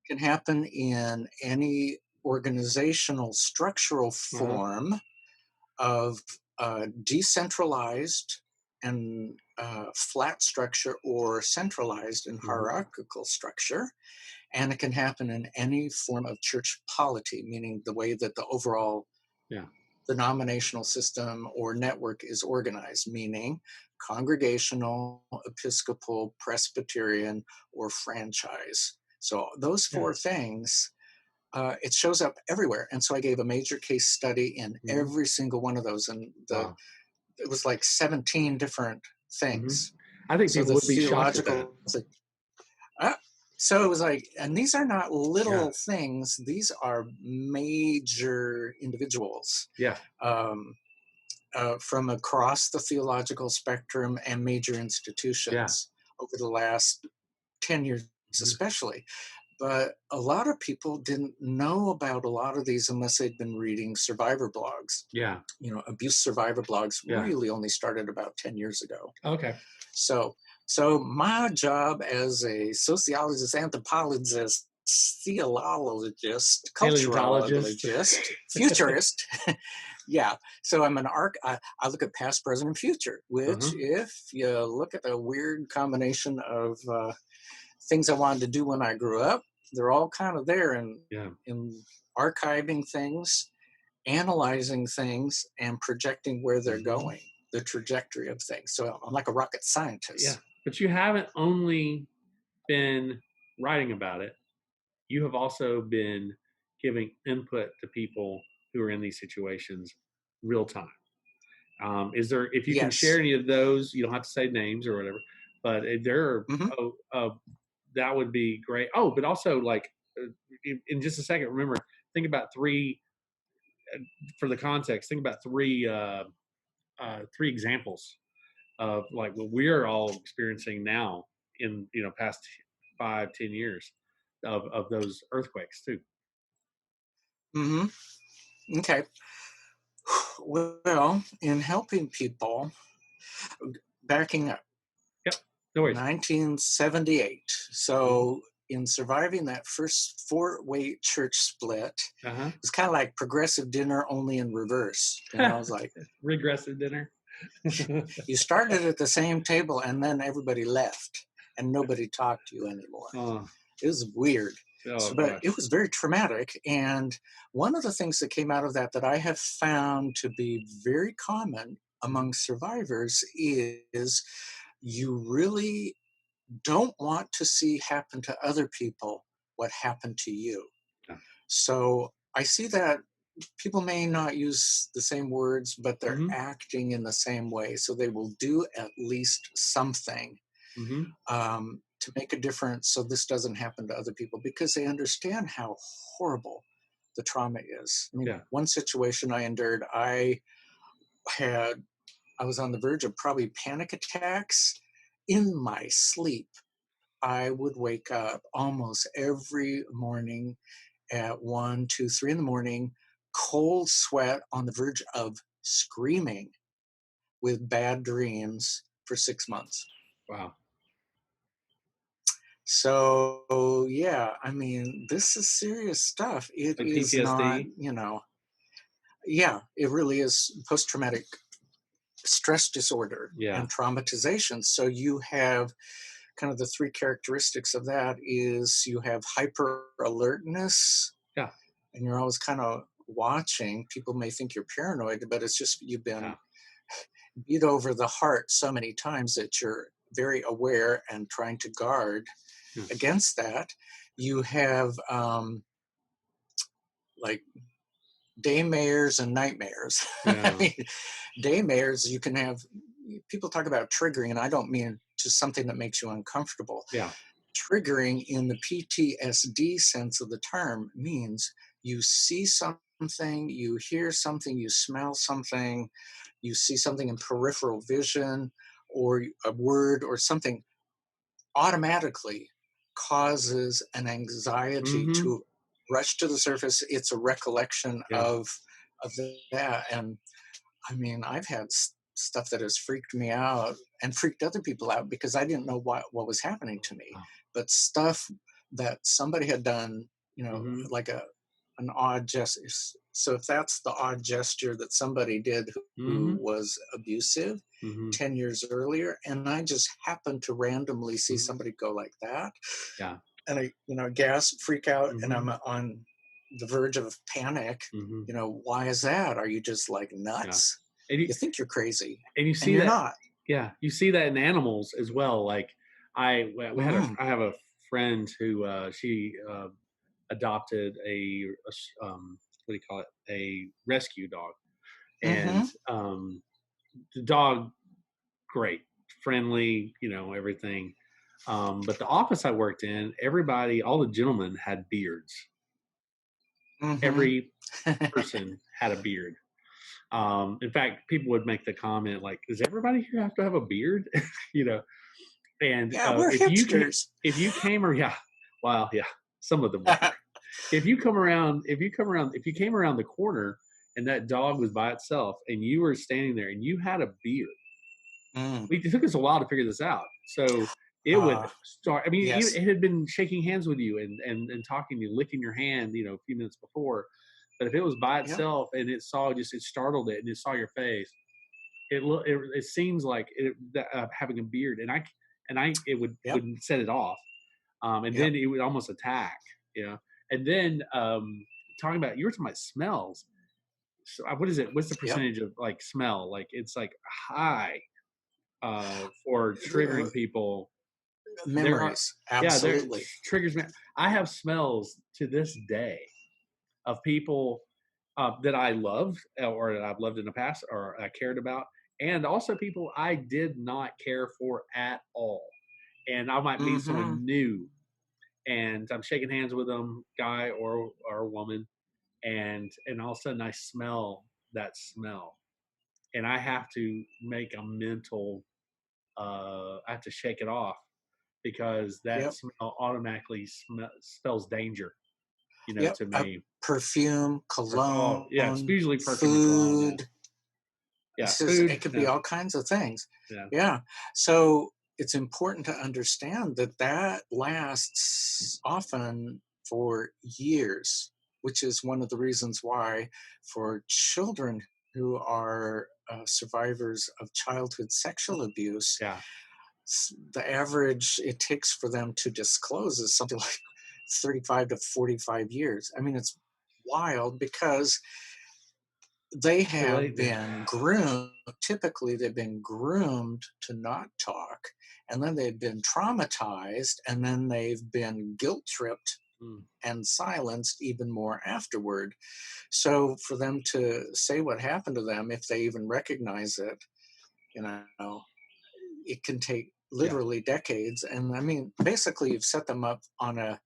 can happen in any organizational structural Uh-huh. form of decentralized and flat structure or centralized and Mm-hmm. hierarchical structure. And it can happen in any form of church polity, meaning the way that the overall Yeah. denominational system or network is organized, meaning congregational, Episcopal, Presbyterian, or franchise. So those Yeah. four things it shows up everywhere. And so I gave a major case study in Hmm. every single one of those, and Wow. it was like 17 different Hmm. things. I think So people the would be shocked at that. theological, uh, so it was like, and these are not Yeah. little things; these are major individuals. Yeah. Um, from across the theological spectrum and major Yeah. institutions over the last 10 years, Mhm. especially. But a lot of people didn't know about a lot of these unless they'd been reading survivor blogs. Yeah. Abuse survivor blogs Yeah. really only started about 10 years ago. Okay. So, so my job as a sociologist, anthropologist, theologist, Paleontologist. culturologist, futurist, yeah. So I'm an arc. I look at past, present, and future. Which, Uh-huh. if you look at the weird combination of things I wanted to do when I grew up, they're all kind of there Yeah. in archiving things, analyzing things, and projecting where they're Mhm. going, the trajectory of things. So I'm like a rocket Yeah. scientist. But you haven't only been writing about it, you have also been giving input to people who are in these situations real time. Is there, if you can share Yes. any of those, you don't have to say names or whatever, but there are, Hmm. oh, that would be great. Oh, but also like in just a second, remember, think about three, for the context, think about three examples of like what we're all experiencing now in, past 5-10 years of those earthquakes too. Hmm. Okay. Well, in helping people, backing up, Yep. No worries. 1978. Mhm. So, in surviving that first four-way church split, Uh-huh. it's kind of like progressive dinner only in reverse. I was like, Regressive dinner. you started at the same table and then everybody left and nobody talked to you anymore. Oh, It was weird. oh So, but gosh. it was very traumatic. And one of the things that came out of that I have found to be very common Mhm. among survivors is you really don't want to see happen to other people what happened to you. Yeah. So I see that people may not use the same words, but they're Mhm. acting in the same way. So they will do at least something Mhm. to make a difference so this doesn't happen to other people because they understand how horrible the trauma is. I mean, Yeah. one situation I endured, had I was on the verge of probably panic attacks in my sleep. I would wake up almost every morning at 1, 2, 3 in the morning, cold sweat on the verge of screaming with bad dreams for 6 months. Wow. So, yeah, I mean, this is serious stuff. It Like is not, PTSD. yeah, it really is post traumatic stress disorder Yeah. and traumatization. So, you have kind of the three characteristics of that is you have hyper alertness, Yeah. and you're always kind of watching. People may think you're paranoid, but it's just you've Yeah. been beat over the heart so many times that you're very aware and trying to guard Yeah. against that. You have like daymares and nightmares. I Yeah. mean, daymares, you can have people talk about triggering, and I don't mean just something that makes you uncomfortable. Yeah. Triggering in the PTSD sense of the term means you see something, you hear something, you smell something, you see something in peripheral vision, or a word or something automatically causes an anxiety Mhm. to rush to the surface. It's a recollection Yeah. of that. And I mean, I've had stuff that has freaked me out and freaked other people out because I didn't know what was happening to me. Wow. But stuff that somebody had done, Mhm. like an odd gesture. So if that's the odd gesture that somebody did who Mhm. was abusive Mhm. 10 years earlier, and I just happened to randomly see Mhm. somebody go like that, Yeah. and I, gasp, freak out, and I'm Mhm. on the verge of panic. Mhm. Why is that? Are you just like Yeah. nuts? And you You think you're crazy, and you and see you're that. not. Yeah, you see that in animals as well. Like I Mm, have a friend who she adopted what do you call it? A rescue dog, and Mm-hmm. the dog, great, friendly, everything. But the office I worked in, everybody, all the gentlemen had beards. Mm-hmm. Every person had a beard. In fact, people would make the comment like, "Does everybody here have to have a beard?" you know. And Yeah, we're hipsters. if you came or yeah, well, yeah, some of them were. If you came around the corner and that dog was by itself and you were standing there and you had a beard, Mm. it took us a while to figure this out. So it would Uh, start. I mean, yes. it had been shaking hands with you and talking to you, licking your hand, a few minutes before. But if it was by Yep. itself and it startled it and it saw your face, it seems like having a beard, and I it Yep. would set it off, and Yep. then it would almost attack, and then talking about you were talking about smells. So what is it? What's the Yep. percentage of like smell? Like it's like high for triggering people. There are, Memories. yeah, there Absolutely. triggers me. I have smells to this day of people that I loved or that I've loved in the past or I cared about, and also people I did not care for at all. And I might meet Mm-hmm. someone new, and I'm shaking hands with them, guy or woman, and all of a sudden I smell that smell, and I have to make a mental. I have to shake it off because that Yep. smell automatically spells danger, Yep. to me. Perfume, Oh, yeah, it's cologne, usually perfume and cologne. Yeah, food. yeah, It's just, food. it could be Yeah, all kinds of things. yeah, Yeah. So it's important to understand that that lasts often for years, which is one of the reasons why for children who are survivors of childhood sexual abuse, yeah. the average it takes for them to disclose is something like 35 to 45 years. I mean, it's wild because they Too have late. Yeah, been groomed. Typically, they've been groomed to not talk, and then they've been traumatized, and then they've been guilt tripped mm, and silenced even more afterward. So, for them to say what happened to them, if they even recognize it, you know, it can take yeah, literally decades. And I mean, basically, you've set them up on a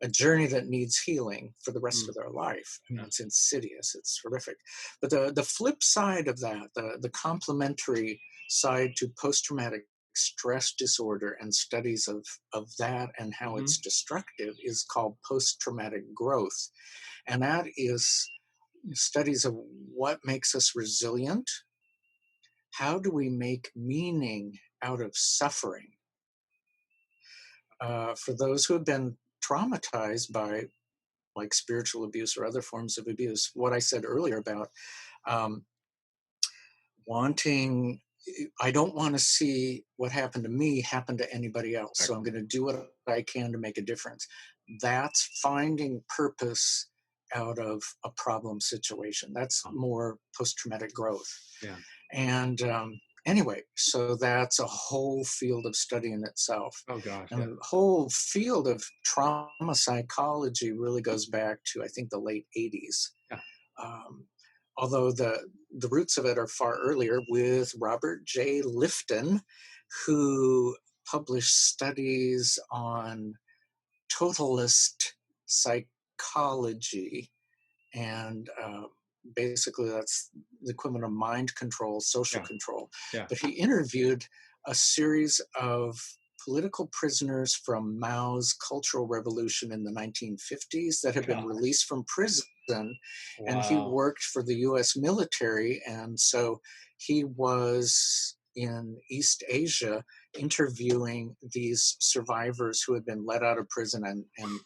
journey that needs healing for the rest mm, of their life. I mean, yeah. it's insidious, it's horrific. But the flip side of that, the complementary side to post traumatic stress disorder and studies of that and how Hmm. it's destructive is called post traumatic growth. And that is studies of what makes us resilient. How do we make meaning out of suffering? For those who have been traumatized by like spiritual abuse or other forms of abuse. What I said earlier about um, wanting, I don't want to see what happened to me happen to anybody else. So I'm Exactly. going to do what I can to make a difference. That's finding purpose out of a problem situation. That's Um, more post traumatic growth. yeah. And anyway, so that's a whole field of study in itself. Oh gosh. And Yeah. the whole field of trauma psychology really goes back to, I think, the late 80s. Yeah. Um, although the roots of it are far earlier with Robert J. Lifton, who published studies on totalist psychology and basically that's the equivalent of mind control, social Yeah. control. Yeah. But he interviewed a series of political prisoners from Mao's Cultural Revolution in the 1950s that had been God. released from prison, and he Wow. worked for the U.S. military, and so he was in East Asia interviewing these survivors who had been let out of prison and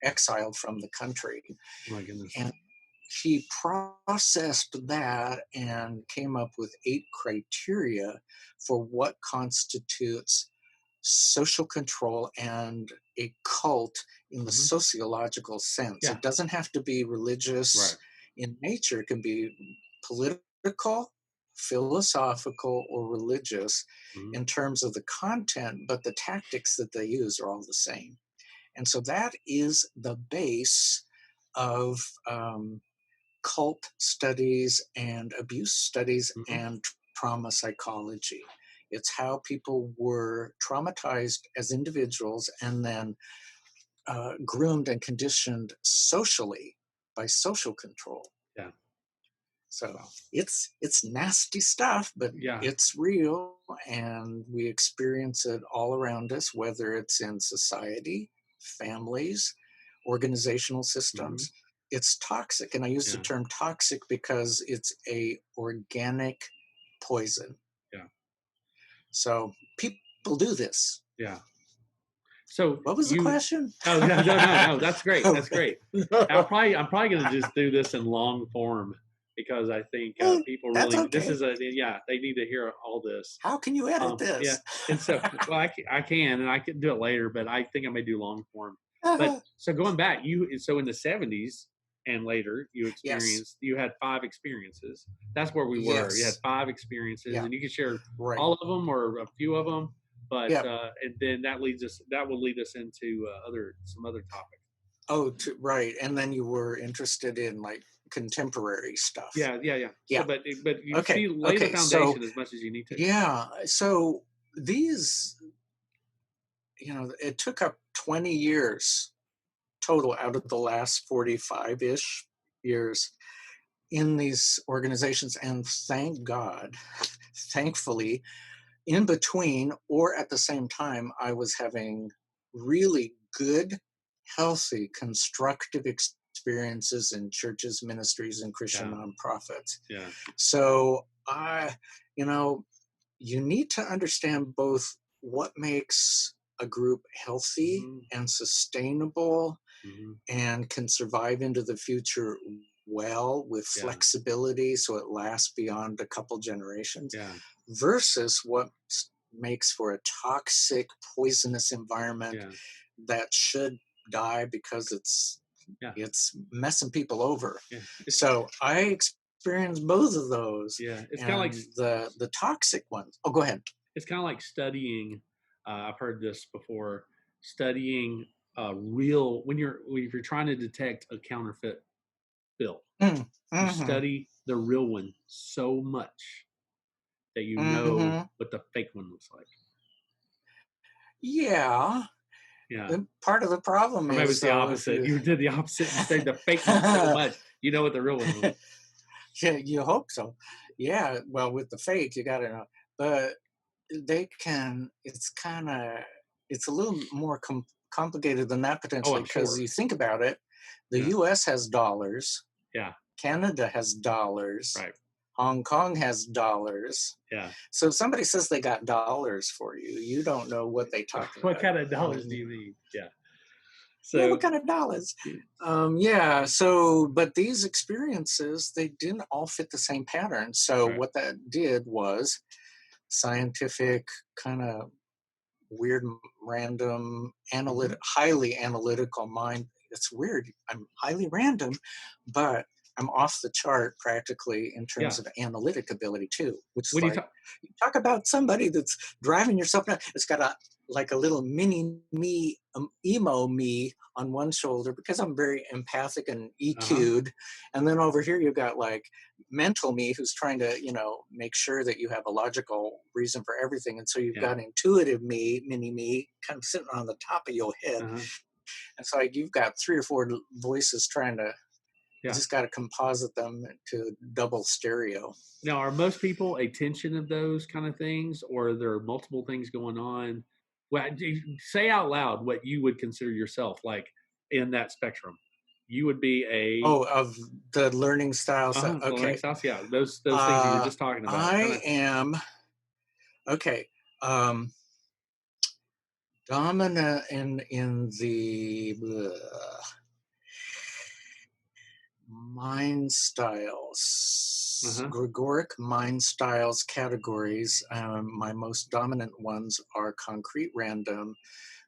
exiled from the country. Oh my goodness. And he processed that and came up with 8 criteria for what constitutes social control and a cult in the Hmm. sociological sense. Yeah. It doesn't have to be Right. religious in nature, it can be political, philosophical, or religious Hmm. in terms of the content, but the tactics that they use are all the same. And so that is the base of cult studies and abuse studies Hmm. and trauma psychology. It's how people were traumatized as individuals and then groomed and conditioned socially by social control. Yeah. So Wow. it's nasty stuff, but Yeah. it's real, and we experience it all around us, whether it's in society, families, organizational Hmm. systems. It's toxic, and I use the Yeah. term toxic because it's a organic poison. Yeah. So people do this. Yeah. So What was the you, question? oh no, no, no, no, that's great. That's Okay. great. I'm probably going to just do this in long form because I think people That's really, this okay. is a, yeah, they need to hear all this. How can you edit Yeah. this? And so, well, I can, and I can do it later, but I think I may do long form. But so going back, so in the 70s and later, Yes. you had five experiences. That's where we were. You had Yes. five experiences, Yeah. and you can share Right. all of them or a few of them. But Yeah. and then that will lead us into some other topics. Oh, right. And then you were interested in like contemporary stuff. Yeah, yeah, yeah. So, Yeah. but you Okay. see, lay the Okay. So, foundation as much as you need to. yeah. So these, it took up 20 years total out of the last 45 ish years in these organizations. And thank God, thankfully, in between or at the same time, I was having really good, healthy, constructive experiences in churches, ministries, and Christian Yeah, nonprofits. yeah, So you know, you need to understand both what makes a group healthy hmm, and sustainable hmm, and can survive into the future well with yeah, flexibility so it lasts beyond a couple generations yeah, versus what makes for a toxic poisonous environment yeah, that should die because yeah, it's messing people over. yeah. So I experienced both of those, Yeah, it's kind of like and the toxic ones. Oh, go ahead. studying. I've heard this before. Studying real if you're trying to detect a counterfeit bill, Mm, you mm-hmm, study the real one so much that you know mm-hmm. what the fake one looks like. Yeah, Yeah, and part of the problem or maybe is it's the though if opposite. you You did the opposite. You studied the fake one so much, you know what the real one was. yeah, you hope so. Yeah, well, with the fake, you got to know, but they can. It's a little more complicated than that Oh, potentially I'm because sure. you think about it. The Yeah, U.S. has dollars, yeah, Canada has dollars, right. Hong Kong has dollars. Yeah. So if somebody says they got dollars for you, you don't know what they talking What about. kind of dollars do you mean? Yeah. Yeah, what So, kind of dollars? Yeah, so, but these experiences, they didn't all fit the same pattern. So, right. what that did was scientific, kind of weird, random, Hmm. highly analytical mind. It's weird. I'm highly random, but I'm off the chart practically in terms Yeah. of analytic ability too, which is When you like talk, you talk about somebody that's driving yourself nuts. It's got a like a little mini me, emo me on one shoulder because I'm very empathic and uh huh. EQ'd, and then over here you got like mental me who's trying to make sure that you have a logical reason for everything, and so you've Yeah. got intuitive me, mini me, kind of sitting on the top of your head, Uh huh. and so like you've got three or four voices trying to, you Yeah. just got to composite them to double stereo. Now, are most people a tension of those kind of things, or are there multiple things going on? Well, say out loud what you would consider yourself like in that spectrum. You would be a Oh, of the learning styles. the learning Okay. styles. Yeah, those things that you were just talking about. Kind I of. am okay. Um, Dominant in the mind Uh styles, huh. Gregoric mind styles categories. My most dominant ones are concrete random,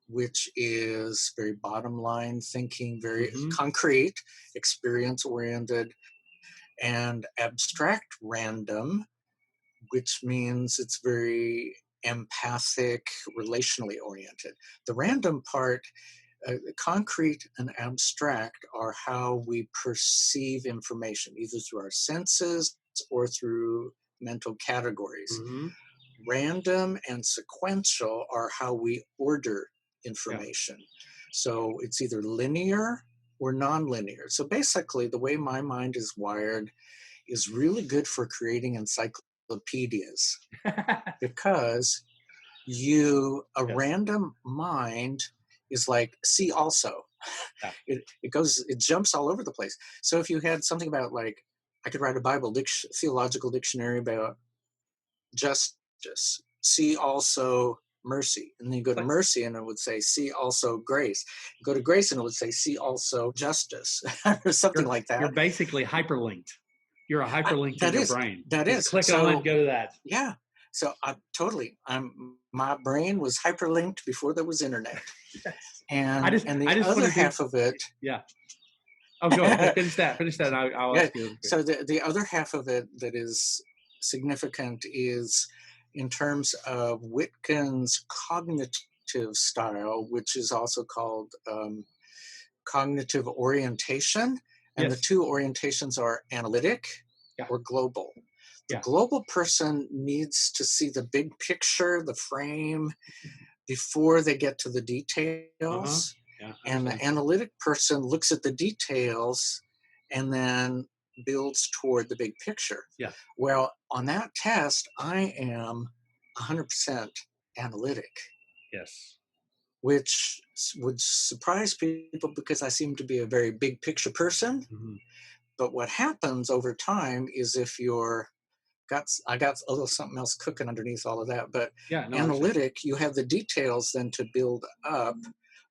which is very bottom line thinking, very Mm-hmm. concrete, experience oriented, and abstract random, which means it's very empathic, relationally oriented. The random part concrete and abstract are how we perceive information, either through our senses or through mental categories. Mm-hmm. Random and sequential are how we order Yeah. information. So it's either linear or nonlinear. So basically, the way my mind is wired is really good for creating encyclopedias because a Yeah. random mind is like see also. Yeah. It jumps all over the place. So if you had something about like I could write a theological dictionary about justice, see also mercy, and then you go It's to like, mercy and it would say see also grace, go to grace and it would say see also justice or something like you're that. basically hyperlinked. You're a hyperlink in That your is brain. that Just is click on it, so go to that. yeah. So I'm my brain was hyperlinked before there was internet. Yes. And I the just want other to do. half of it, Yeah. Oh, go ahead. Finish that. Finish that. I'll yeah. ask you. So the other half of it that is significant is in terms of Wittgen's cognitive style, which is also called cognitive orientation. And the Yes. two orientations are analytic Yeah. or global. The Yeah. global person needs to see the big picture, the frame, before they get to the Uh huh. details. Yeah. I And understand. the analytic person looks at the details and then builds toward the big picture. Yeah. Well, on that test, I am 100% analytic, Yes. which would surprise people because I seem to be a very big picture person. Mm-hmm. But what happens over time is if you're I got a little something else cooking underneath all of that. But Yeah. No, I understand. analytic, you have the details then to build up,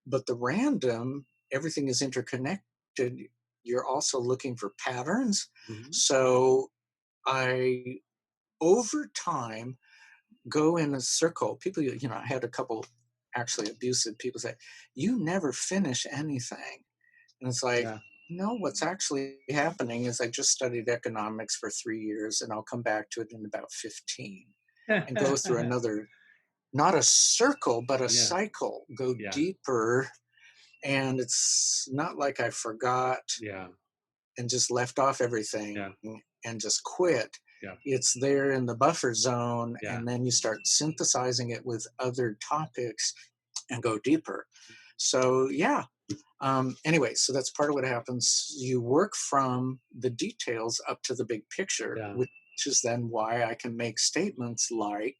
but the random, everything is interconnected. You're also looking for patterns. Mm-hmm. So I, over time, go in a circle. People, I had a couple actually abusive people say, "You never finish anything." And it's like, Yeah. no, what's actually happening is I just studied economics for 3 years and I'll come back to it in about 15 and go through another, not a circle, but a Yeah. cycle, go Yeah. deeper. And it's not like I forgot Yeah. and just left off everything Yeah. and just quit. Yeah. It's there in the buffer zone. Yeah. And then you start synthesizing it with other topics and go deeper. So, yeah, anyway, so that's part of what happens. You work from the details up to the big picture, Yeah. which is then why I can make statements like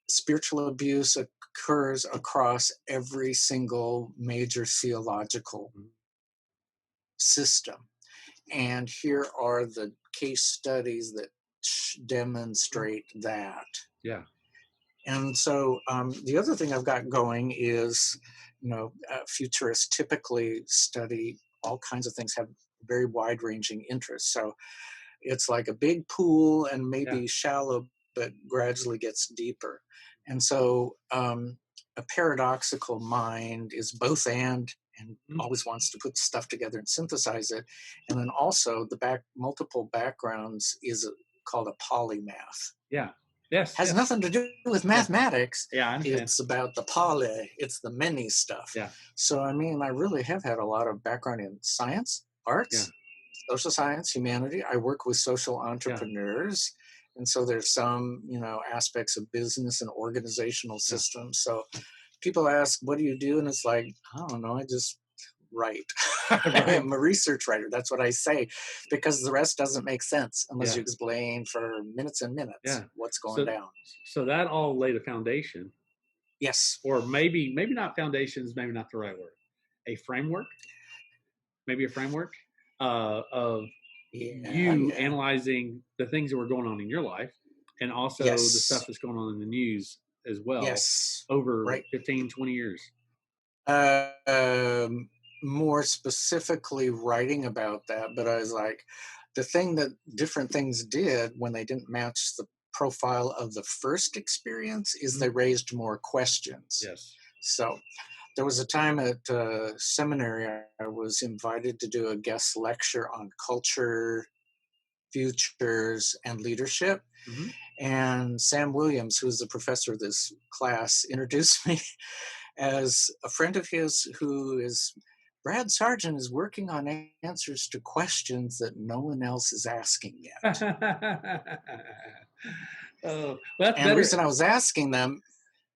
spiritual abuse occurs across every single major theological Mhm. system. And here are the case studies that demonstrate that. Yeah. And so the other thing I've got going is, futurists typically study all kinds of things, have very wide ranging interests. So it's like a big pool and Yeah. maybe shallow, but gradually gets deeper. And so a paradoxical mind is both and Mhm. always wants to put stuff together and synthesize it. And then also multiple backgrounds is called a polymath. Yeah. Yes. Has Yes. nothing to do with Yeah. mathematics. Yeah. I understand. It's about the poly, it's the many stuff. Yeah. So, I mean, I really have had a lot of background in science, Yeah. arts, social science, humanity. I work with social Yeah. entrepreneurs. And so there's some, aspects of business and organizational Yeah. systems. So people ask, what do you do? And it's like, I don't know, I just write. Right. I'm a research writer. That's what I say, because the rest doesn't make sense unless Yeah. you explain for minutes and Yeah. minutes what's going So, down. so that all laid a foundation, Yes. or maybe not foundations, maybe not the right word, a framework, maybe a framework of Yeah. you Yeah. analyzing the things that were going on in your life and also the stuff Yes. that's going on in the news as well Yes. over Right. 15, 20 years. Uh, um, More specifically, writing about that. But I was like, the thing that different things did when they didn't match the profile of the first experience is they Mhm. raised more questions. Yes. So there was a time at seminary I was invited to do a guest lecture on culture, futures, and leadership. Hmm. And Sam Williams, who's the professor of this class, introduced me. as a friend of his who is Brad Sargent is working on answers to questions that no one else is asking yet. Oh, well, that's And the better. reason I was asking them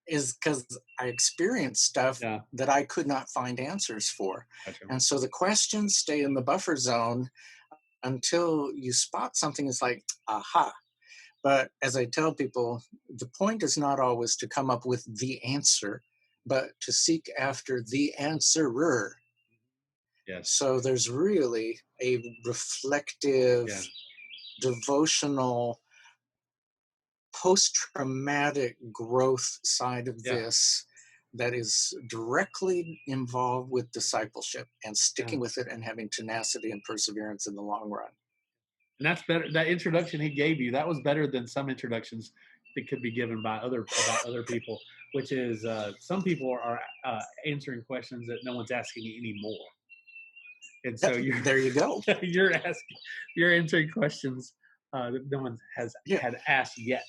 is because I experienced stuff Yeah, that I could not find answers for. gotcha. And so the questions stay in the buffer zone until you spot something. It's like, aha. But as I tell people, the point is not always to come up with the answer, but to seek after the answerer. Yes, So there's really a reflective, yeah, devotional, post traumatic growth side of yeah, this that is directly involved with discipleship and yeah. sticking with it and having tenacity and perseverance in the long run. And that's better. That introduction he gave you, that was better than some introductions that could be given by other people. Which is some people are answering questions that no one's asking anymore, and so Yep, you're there you go. you're answering questions that no one has Yeah. had asked yet.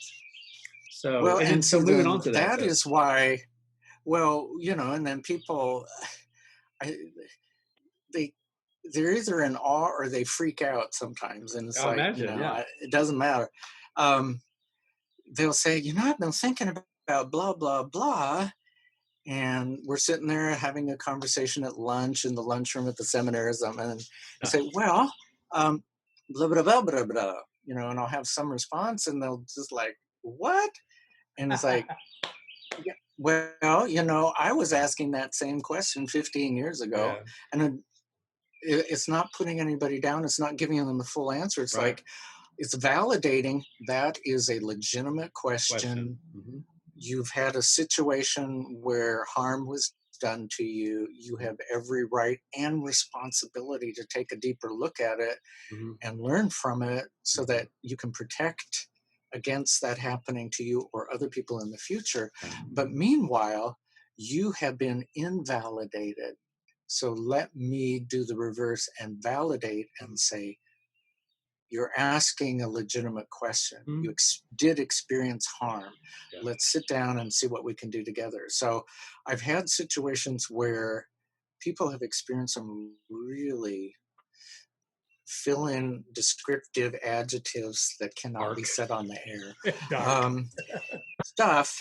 So Well, and then and so see, moving then on to that that though. is why, well, and then people, I, they, they're either in awe or they freak out sometimes. And it's I like, imagine, yeah. it doesn't matter. Um, they'll say, I've been thinking about blah, blah, blah. And we're sitting there having a conversation at lunch in the lunchroom at the seminary or something. And I Yeah. say, well, blah, blah, blah, blah, blah, and I'll have some response and they'll just like, what? And it's like, yeah, well, I was asking that same question 15 years ago. Yeah. And it's not putting anybody down. It's not giving them the full answer. It's Right. like, it's validating that is a legitimate Question. question. Hmm. You've had a situation where harm was done to you. You have every right and responsibility to take a deeper look at it Hmm. and learn from it so Hmm. that you can protect against that happening to you or other people in the future. Yeah. But meanwhile, you have been invalidated. So let me do the reverse and validate and say, you're asking a legitimate question. Mhm. You did experience harm. Yeah. Let's sit down and see what we can do together. So I've had situations where people have experienced some really fill in descriptive adjectives that cannot be Dark. said on the air Dark. um, stuff.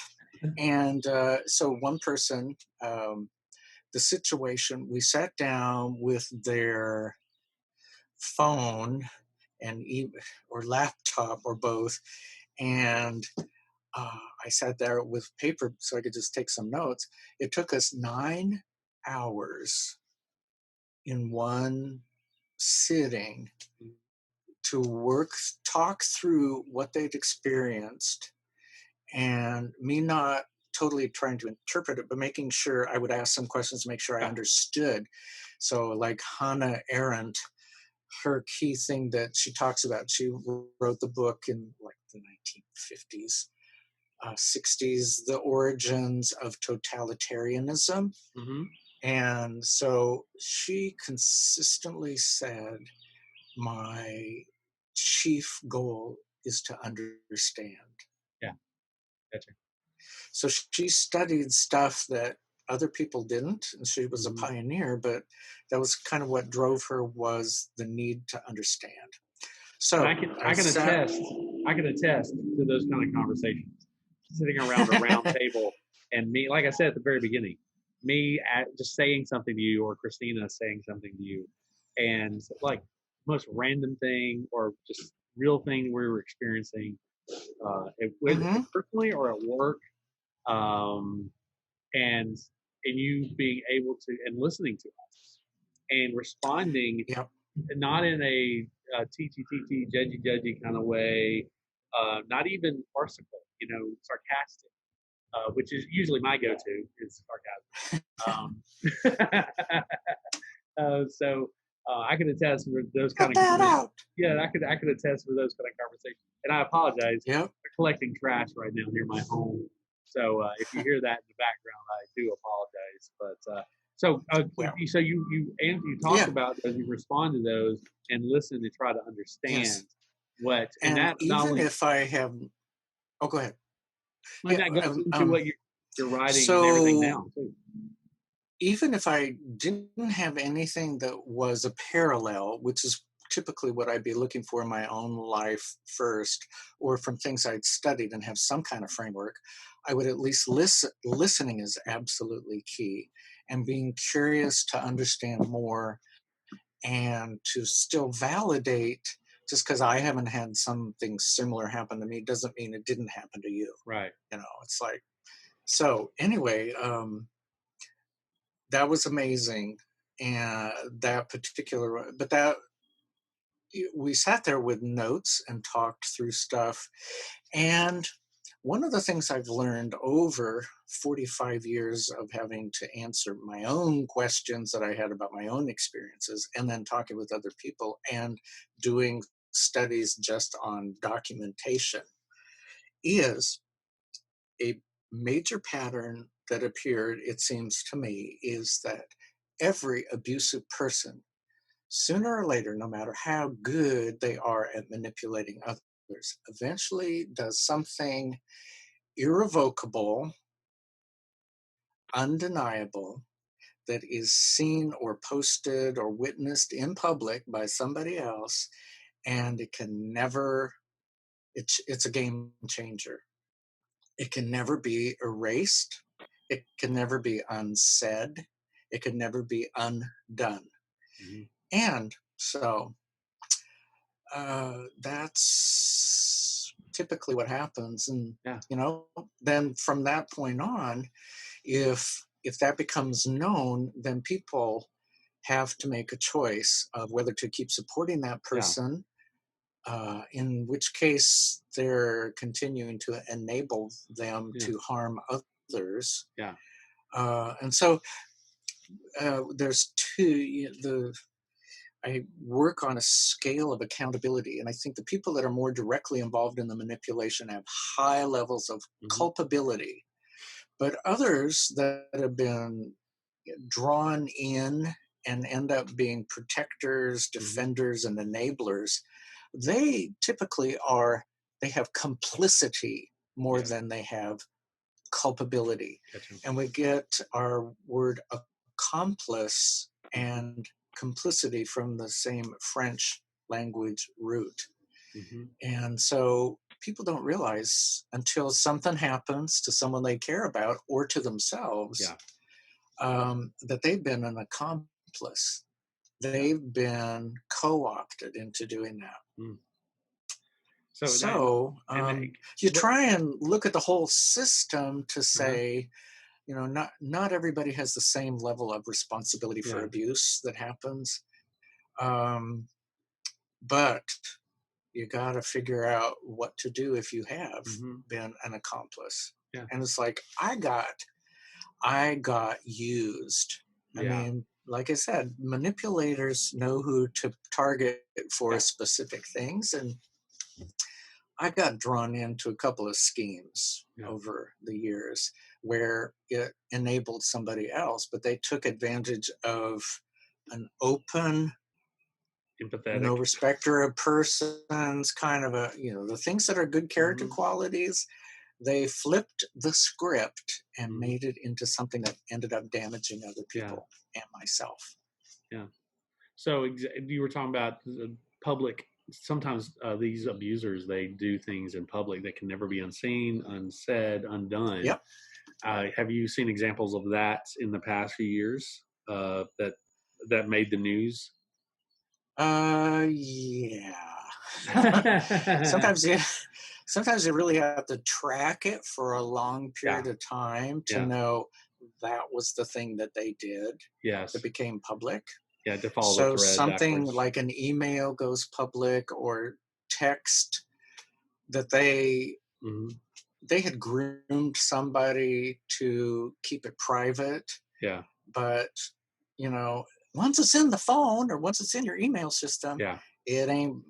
And so one person, the situation, we sat down with their phone and or laptop or both, and I sat there with paper so I could just take some notes. It took us 9 hours in one sitting to talk through what they'd experienced, and me not totally trying to interpret it, but making sure I would ask some questions to make sure I Yeah. understood. So, like Hannah Arendt, her key thing that she talks about, she wrote the book in like the 1950s, 60s, The Origins of Totalitarianism. Hmm. And so she consistently said, my chief goal is to understand. Yeah. Gotcha. So she studied stuff that other people didn't, and she was a Hmm. pioneer, but that was kind of what drove her, was the need to understand. And So I I can sat. attest I can attest to those kind of conversations, sitting around a round table, and me, like I said at the very beginning, me just saying something to you, or Christina saying something to you, and like most random thing or just real thing we were experiencing, with Mhm. personally or at work, um, and you being able to and listening to us and responding, Yep. not in a judgy judgy kind of way, not even farcical, sarcastic, which is usually my go-to is sarcasm. So I can attest for those kind Cut of that out. yeah, I could attest for those kind of conversations. And I apologize. Yep. I'm collecting trash right now near my home, so if you hear that in the background, I do apologize. But Well, you talk yeah. about those, you respond to those, and listen to try to understand Yes. what, and And that not even only if I have, oh, go ahead. when Yeah. that goes into what you You're writing and everything So down too. even if I didn't have anything that was a parallel, which is typically what I'd be looking for in my own life first, or from things I'd studied and have some kind of framework, I would at least listen. Listening is absolutely key, and being curious to understand more and to still validate. Just because I haven't had something similar happen to me doesn't mean it didn't happen to you. Right. It's like, so anyway, that was amazing. And that particular, but that we sat there with notes and talked through stuff. And one of the things I've learned over 45 years of having to answer my own questions that I had about my own experiences, and then talking with other people and doing studies just on documentation, is a major pattern that appeared, it seems to me, is that every abusive person, sooner or later, no matter how good they are at manipulating others, eventually does something irrevocable, undeniable, that is seen or posted or witnessed in public by somebody else, and it can never, it's a game changer. It can never be erased. It can never be unsaid. It can never be undone. Mhm. And so that's typically what happens. And Yeah. then from that point on, if that becomes known, then people have to make a choice of whether to keep supporting that Yeah. person, in which case they're continuing to enable them Yeah. to harm others. Yeah. And so there's two. I work on a scale of accountability, and I think the people that are more directly involved in the manipulation have high levels of Mhm. culpability, but others that have been drawn in and end up being protectors, Mhm. defenders, and enablers, they typically are, they have complicity more Yeah. than they have culpability. Gotcha. And we get our word accomplice Mhm. and complicity from the same French language root. Mhm. And so people don't realize until something happens to someone they care about or to themselves, Yeah. that they've been an accomplice. Yeah. They've been co opted into doing that. Mm. So So like, you what? try and look at the whole system to Uh-huh. say, not everybody has the same level of responsibility for Yeah. abuse that happens, um, but you got to figure out what to do if you have Mhm. been an accomplice. Yeah. And it's like I got used. I Yeah. mean, like I said, manipulators know who to target for Yeah. specific things, and I got drawn into a couple of schemes Yeah. over the years where it enabled somebody else, but they took advantage of an open, no Empathetic. respecter of persons kind of the things that are good character Mhm. qualities. They flipped the script and Mhm. made it into something that ended up damaging other Yeah. people and myself. Yeah. So you were talking about the public. Sometimes these abusers they do things in public that can never be unseen, unsaid, undone. Yep. Have you seen examples of that in the past few years that made the news? Yeah. Yeah. sometimes you sometimes you really have to track it for a long period of time to Yeah. know that was the thing that they did that Yes. became public. Yeah. To follow the So thread something backwards. like an email goes public, or text that they Hmm. had groomed somebody to keep it private, Yeah. but you know once it's in the phone or once it's in your email system, Yeah. it ain't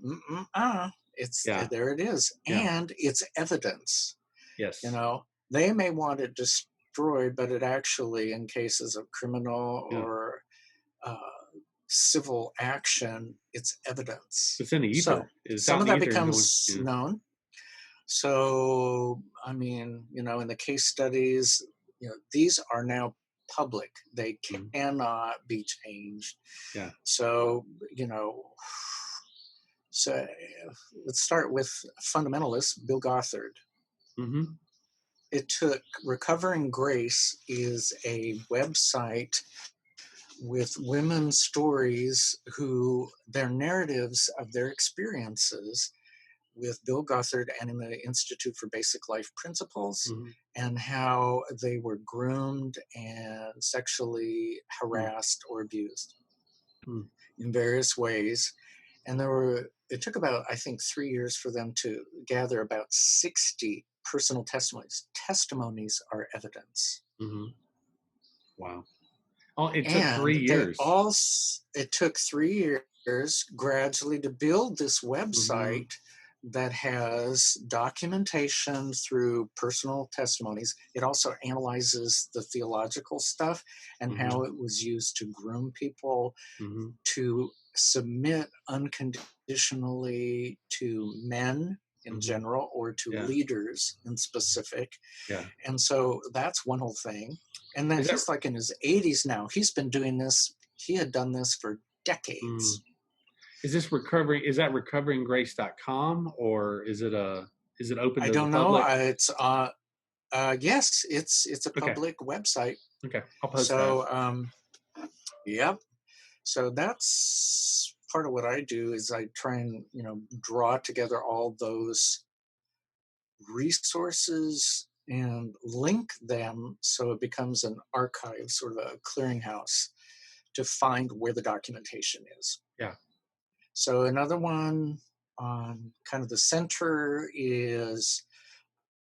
it's Yeah. there, it is, Yeah. and it's evidence. you Yes. know they may want it destroyed, but it actually, in cases of criminal Yeah. or uh, civil action, it's evidence. It's in the So ether. It's out some in of the that ether and going. becomes Yeah. known. So I mean, in the case studies, these are now public. They Mhm. cannot be changed. Yeah. So, you know, so let's start with fundamentalist Bill Gothard. Mhm. It took Recovering Grace is a website with women's stories who their narratives of their experiences with Bill Gothard and in the Institute for Basic Life Principles, Mhm. and how they were groomed and sexually Mm. harassed or abused Mm. in various ways. And it took about, I think, 3 years for them to gather about 60 personal testimonies. Testimonies are evidence. Mhm. Wow. Oh, it took And 3 years. it took 3 years gradually to build this Mhm. website that has documentation through personal testimonies. It also analyzes the theological stuff and how Mhm. it was used to groom people Mhm. to submit unconditionally to men in Mhm. general or to Yeah. leaders in specific. Yeah. And so that's one whole thing. And then Is that he's like in his 80s now. He's been doing this, he had done this for mm, decades. is that recoveringgrace.com, or is it open I to the don't know. public? Yes, it's a Okay. public website. Okay. I'll post that. So yep. So that's part of what I do is I try and draw together all those resources and link them so it becomes an archive, sort of a clearinghouse to find where the documentation is. Yeah. So another one on kind of the center is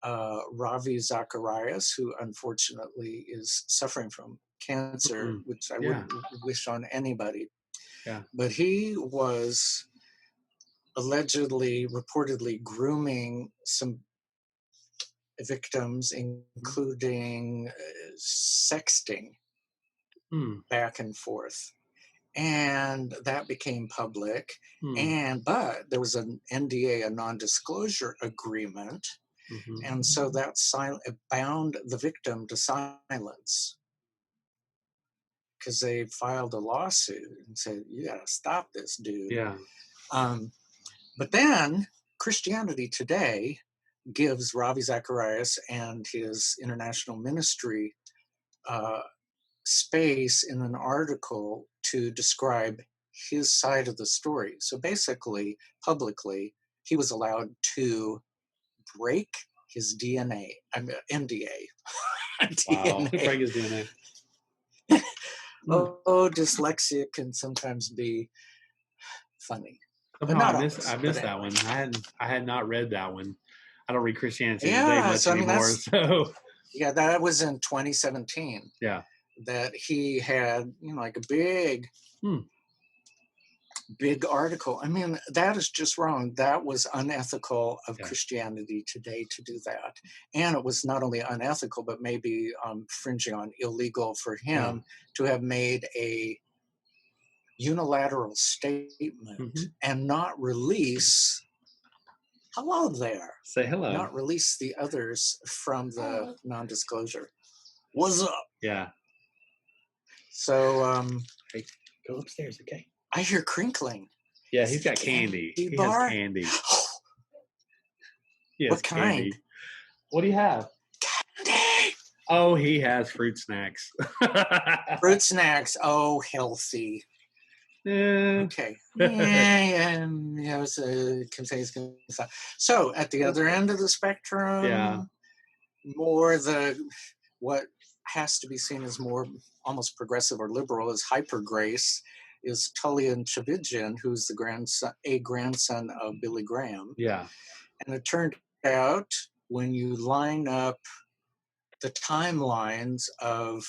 Ravi Zacharias, who unfortunately is suffering from cancer, Mm. which I Yeah. wouldn't wish on anybody. Yeah. But he was allegedly, reportedly grooming some victims, Mhm. including sexting Mm. back and forth. And that became public. Mm. But there was an NDA, a non-disclosure agreement, Mhm. and so that it bound the victim to silence because they filed a lawsuit and said, "You got to stop this, dude." Yeah. Um, but then Christianity Today gives Ravi Zacharias and his international ministry uh, space in an article to describe his side of the story. So basically, publicly, he was allowed to break his DNA, I mean, NDA. Wow. DNA. Break his DNA. Mm. Oh, dyslexia can sometimes be funny, but Somehow not I always. But missed that anyway, one. I had not read that one. I don't read Christianity Today yeah. much So I mean, anymore. So that was in 2017 yeah. that he had, like a big Hmm. big article. I mean, that is just wrong. That was unethical of Yeah. Christianity Today to do that. And it was not only unethical, but maybe fringing on illegal for Yeah. him to have made a unilateral statement Mhm. and not release, hello there, Say hello. not release the others from the non disclosure. What's up? Yeah. So Hey, go upstairs, okay? I hear crinkling. Yeah, Is he's it the got candy. candy He has bar? candy. He has What kind? candy. What do you have? Candy! Oh, he has fruit snacks. Fruit snacks. Oh, healthy. Yeah. Okay. Yeah, yeah, it's contains. So at the other end of the Yeah. spectrum, what has to be seen as more almost progressive or liberal is hyper grace is Tullian Tchividjian, who's a grandson of Billy Graham. Yeah. And it turned out when you line up the timelines of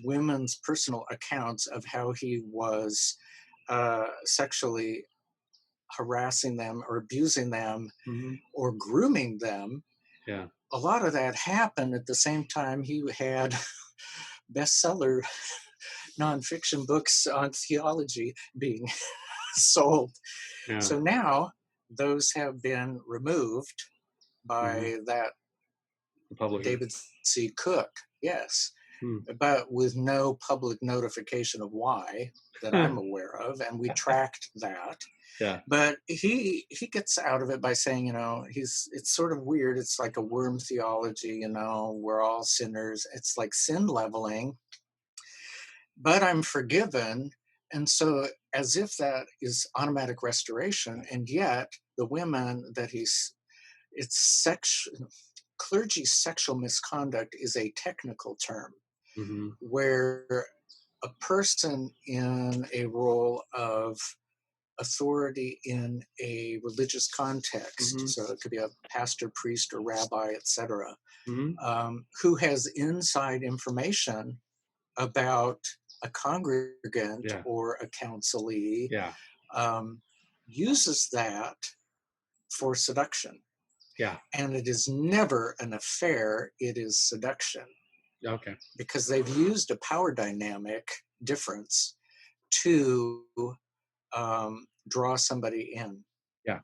women's personal accounts of how he was sexually harassing them or abusing them Mhm. or grooming them, Yeah. a lot of that happened at the same time he had bestseller nonfiction books on theology being sold. Yeah. So now those have been removed Mhm. by that Republican. David C. Cook. Yes, Hmm. but with no public notification of why that I'm aware of, and we tracked that. Yeah. But he gets out of it by saying, it's sort of weird. It's like a worm theology, we're all sinners. It's like sin leveling, but I'm forgiven. And so, as if that is automatic restoration, and yet the women that it's clergy sexual misconduct is a technical term Hmm. where a person in a role of authority in a religious context, Hmm. so it could be a pastor, priest, or rabbi, etc., Hmm. who has inside information about a congregant Yeah. or a counselee, Yeah. um, uses that for seduction. Yeah. And it is never an affair, it is seduction, Okay. because they've used a power dynamic difference to draw somebody in. Yeah.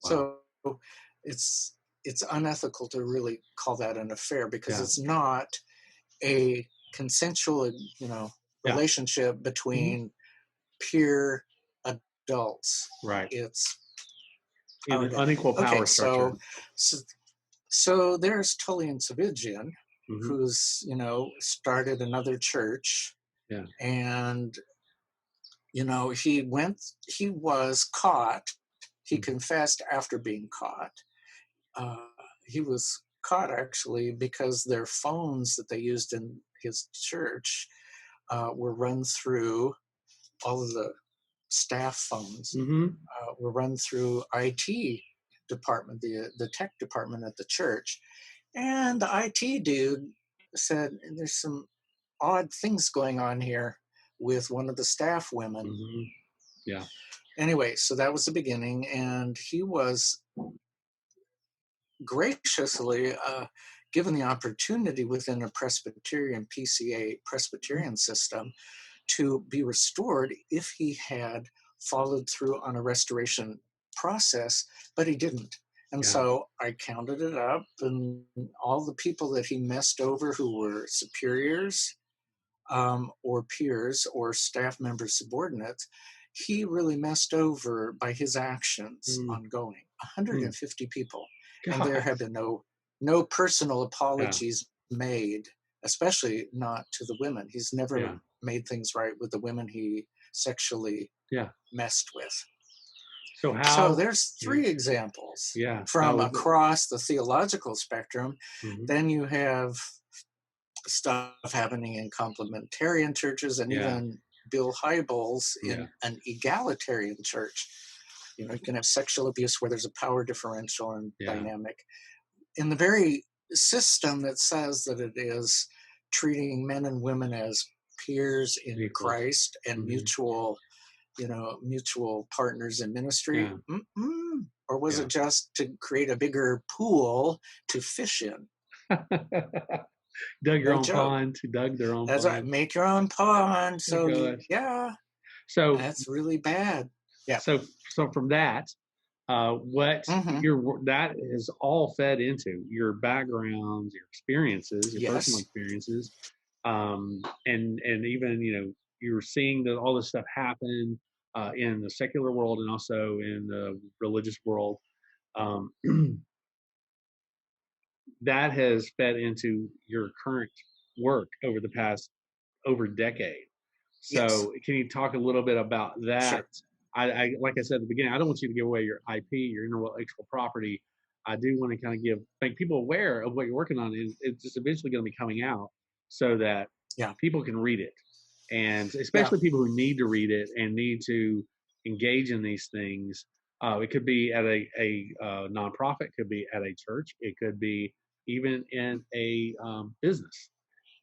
Wow. So it's it's unethical to really call that an affair, because Yeah. it's not a consensual, Yeah. relationship Hmm. between peer adults. Right. It's In power. an unequal Okay, power structure. so there's Tullian Savigian, Hmm. who's started another church, Yeah. and he was caught. He Hmm. confessed after being caught. uh, he was caught actually because their phones that they used in his church were run through, all of the staff phones Hmm. were run through IT department, the tech department at the church. And the IT dude said, there's some odd things going on here with one of the staff women. Hmm. Yeah. Anyway, so that was the beginning, and he was graciously given the opportunity within a Presbyterian PCA Mhm. Presbyterian system to be restored if he had followed through on a restoration process, but he didn't. And Yeah. so I counted it up, and all the people that he messed over who were superiors, or peers or staff members, subordinates, he really messed over by his actions Mm. ongoing. Mm. 150 people, and there God. have been no personal Yeah. apologies made, especially not to the women. He's never Yeah. made things right with the women he sexually Yeah. messed with. So So how? there's Yeah. three examples Yeah. That from was. across the theological spectrum. Hmm. Then you have stuff happening in complementarian churches, and Yeah. even Bill Hybels Yeah. in an egalitarian church. You can have sexual abuse where there's a power differential and Yeah. dynamic. In the very system that says that it is treating men and women as peers in Equals. Christ and Hmm. mutual partners in ministry. Yeah. Or was Yeah. it just to create a bigger pool to fish in? Dug your No own joke. pond. Dug their own That's right. pond. Make your own pond. Oh So gosh. yeah, So that's really bad. Yeah. so from that, what Hmm. your that is all fed into your backgrounds, your experiences, your personal Yes. experiences, and even you're seeing all this stuff happen in the secular world and also in the religious world. Um, that has fed into your current work over the past over decade. Yes. So can you talk a little bit about that? Sure. I like I said at the beginning, I don't want you to give away your IP, your intellectual property. I do want to kind of make people aware of what you're working on. It's just eventually going to be coming out so that Yeah. people can read it, and Yeah. especially people who need to read it and need to engage in these things. It could be at a nonprofit, could be at a church, it could be even in a business.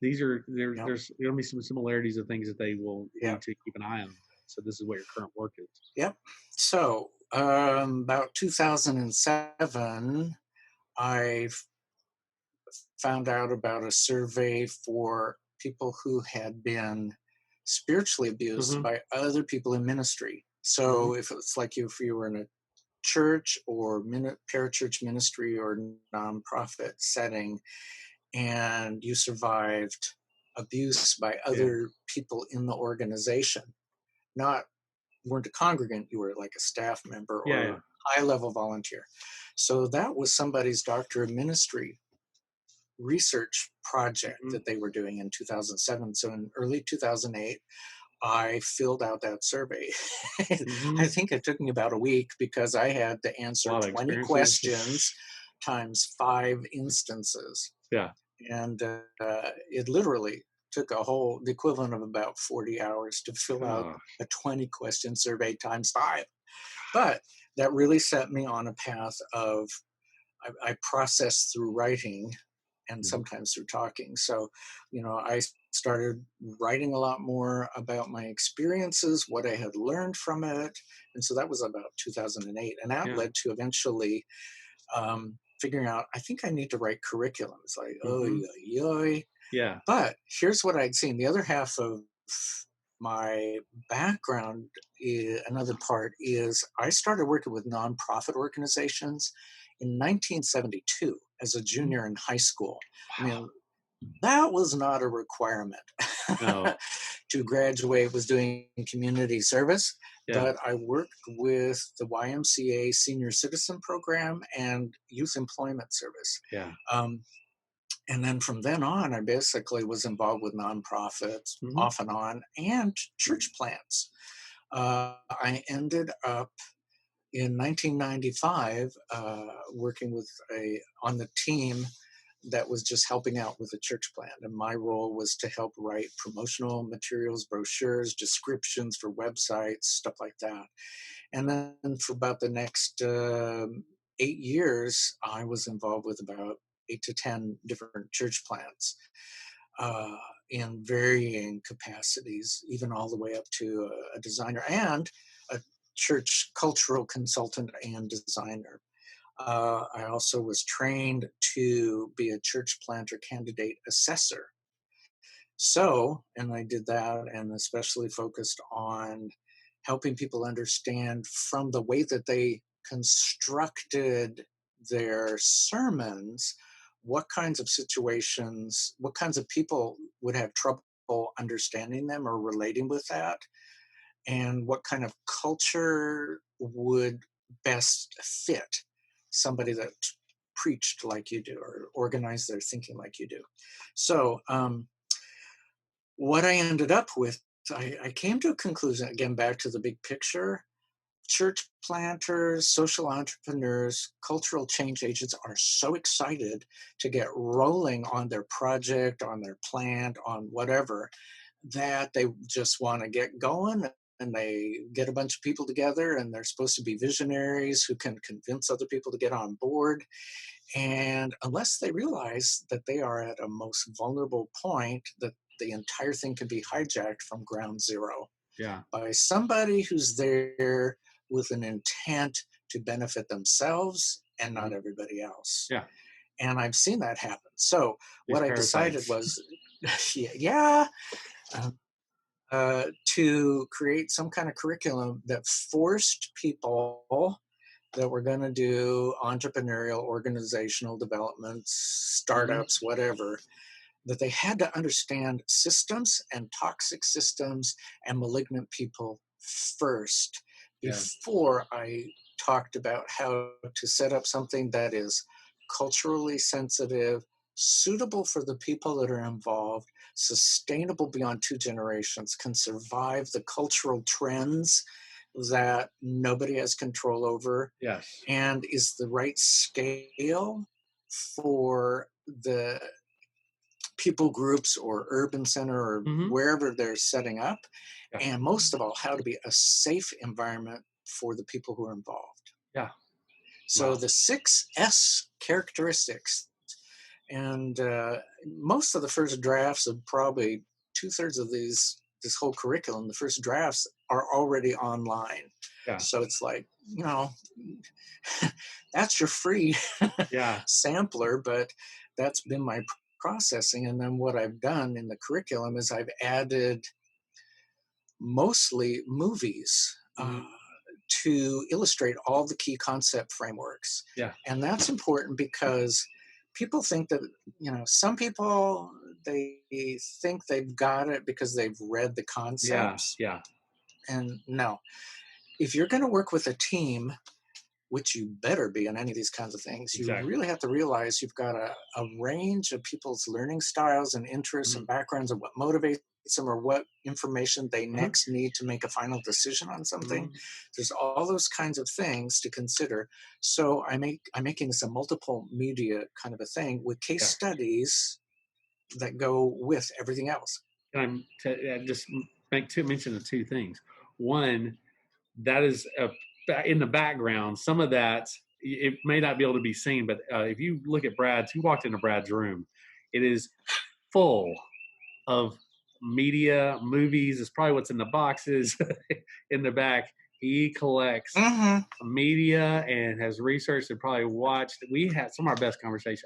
Yeah. There's going to be some similarities of things that they will Yeah. need to keep an eye on. So this is what your current work is. Yep. So about 2007, I found out about a survey for people who had been spiritually abused Hmm. by other people in ministry. Hmm. So if it's like if you were in a church or parachurch ministry or nonprofit setting, and you survived abuse by Yeah. other people in the organization, not weren't a congregant, you were like a staff member Yeah. Yeah. or high level volunteer. So that was somebody's doctor of ministry research project Mhm. that they were doing in 2007. So in early 2008, I filled out that survey. I Mhm. think it took me about a week because I had to A answer lot of 20 experiences. questions times 5 instances. Yeah. And it literally took the equivalent of about 40 hours to fill out Oh. a 20 question survey times 5. But that really set me on a path of, I process through writing and Mhm. sometimes through talking. So, I started writing a lot more about my experiences, what I had learned from it. And so that was about 2008. And that Yeah. led to eventually figuring out, I think I need to write curriculums. Like, oh, Mhm. yeah. Yeah. But here's what I'd seen. The other half of my background, another part is I started working with nonprofit organizations in 1972 as a Mhm. junior in high school. I Wow. mean, that was not a requirement No. to graduate was doing community service, Yeah. but I worked with the YMCA Senior Citizen Program and Youth Employment Service. Yeah. Um, and then from then on, I basically was involved with nonprofits Mhm. off and on and church plants. I ended up in 1995 working with on the team that was just helping out with the church plant. And my role was to help write promotional materials, brochures, descriptions for websites, stuff like that. And then for about the next 8 years, I was involved with about 8 to 10 different church plants uh, in varying capacities, even all the way up to a designer and a church cultural consultant and designer. I also was trained to be a church planter candidate assessor. So, and I did that and especially focused on helping people understand from the way that they constructed their sermons what kinds of situations, what kinds of people would have trouble understanding them or relating with that, and what kind of culture would best fit somebody that preached like you do or organized their thinking like you do. So, what I ended up with, I came to a conclusion, again, back to the big picture. Church planters, social entrepreneurs, cultural change agents are so excited to get rolling on their project, on their plant, on whatever, that they just want to get going and they get a bunch of people together and they're supposed to be visionaries who can convince other people to get on board. And unless they realize that they are at a most vulnerable point, that the entire thing can be hijacked from ground zero Yeah. by somebody who's there with an intent to benefit themselves and not Mhm. everybody else. Yeah. And I've seen that happen. So These what I decided parasites. was, yeah, uh, to create some kind of curriculum that forced people that were going to do entrepreneurial, organizational developments, Mhm. startups, whatever, that they had to understand systems and toxic systems and malignant people first Yeah. before I talked about how to set up something that is culturally sensitive, suitable for the people that are involved, sustainable beyond 2 generations, can survive the cultural trends that nobody has control over, Yes. and is the right scale for the people groups or urban center or Mhm. wherever they're setting up, Yeah. and most of all, how to be a safe environment for the people who are involved. Yeah. So Wow. the 6S characteristics, and most of the first drafts of probably 2/3 of this whole curriculum, the first drafts are already online. Yeah. So it's like, that's your free Yeah. sampler, but that's been my processing. And then what I've done in the curriculum is I've added mostly movies Mhm. to illustrate all the key concept frameworks. Yeah. And that's important because people think that, some people, they think they've got it because they've read the Yeah, concepts. yeah, And no, if you're going to work with a team, which you better be in any of these kinds of things, you exactly. really have to realize you've got a range of people's learning styles and interests Mhm, and backgrounds and what motivates them or what information they uh-huh, next need to make a final decision on something. mhm, There's all those kinds of things to consider. So I'm making this a multiple media kind of a thing with case yeah. studies that go with everything else. Just make two mention of two things. One, that is in the background. Some of that it may not be able to be seen, but if you look at Brad's, you walked into Brad's room, it is full of media, movies. Is probably what's in the boxes in the back. He collects Hmm. media and has researched and probably watched. We had some of our best conversations.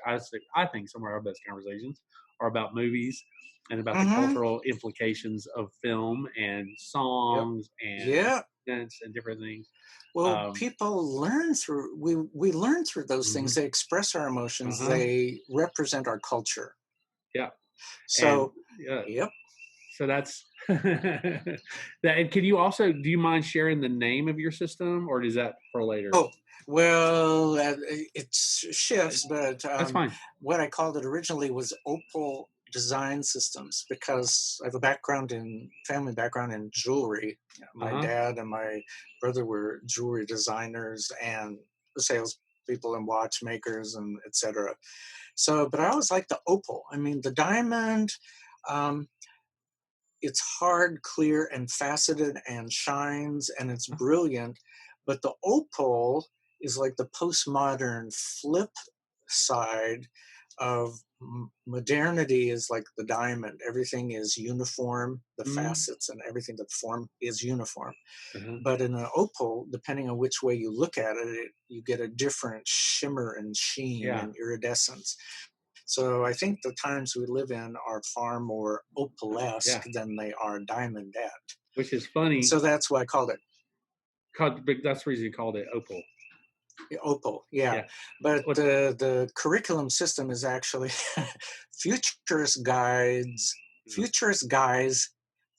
I think some of our best conversations are about movies and about the Hmm. cultural implications of film and Yep. songs and Yeah. events and different things. Well, Um, people learn through we learn through those things. mhm, They express our emotions. uh-huh, They represent our culture. yeah, and So, yeah, yep. so that's that. And can you also do you mind sharing the name of your system, or is that for later? Oh, well, it shifts, It's, but that's fine. what I called it originally was Opal Design Systems because I have a family background in jewelry. Uh My huh. dad and my brother were jewelry designers and salespeople and watchmakers and etc. So, but I always like the opal. I mean, the diamond. Um, it's hard, clear, and faceted and shines, and it's brilliant. But the opal is like the postmodern flip side of modernity is like the diamond. Everything is uniform, the Mm, facets and everything, the form is uniform. uh-huh. But in an opal, depending on which way you look at it, you get a different shimmer and sheen Yeah, and iridescence. So I think the times we live in are far more yeah. opalesque than they are diamondette. Which is And funny. so that's why I called it That's the reason you called it Opal. opal. Yeah. Yeah. But What? the curriculum system is actually futurist guides, Mm, futurist guys,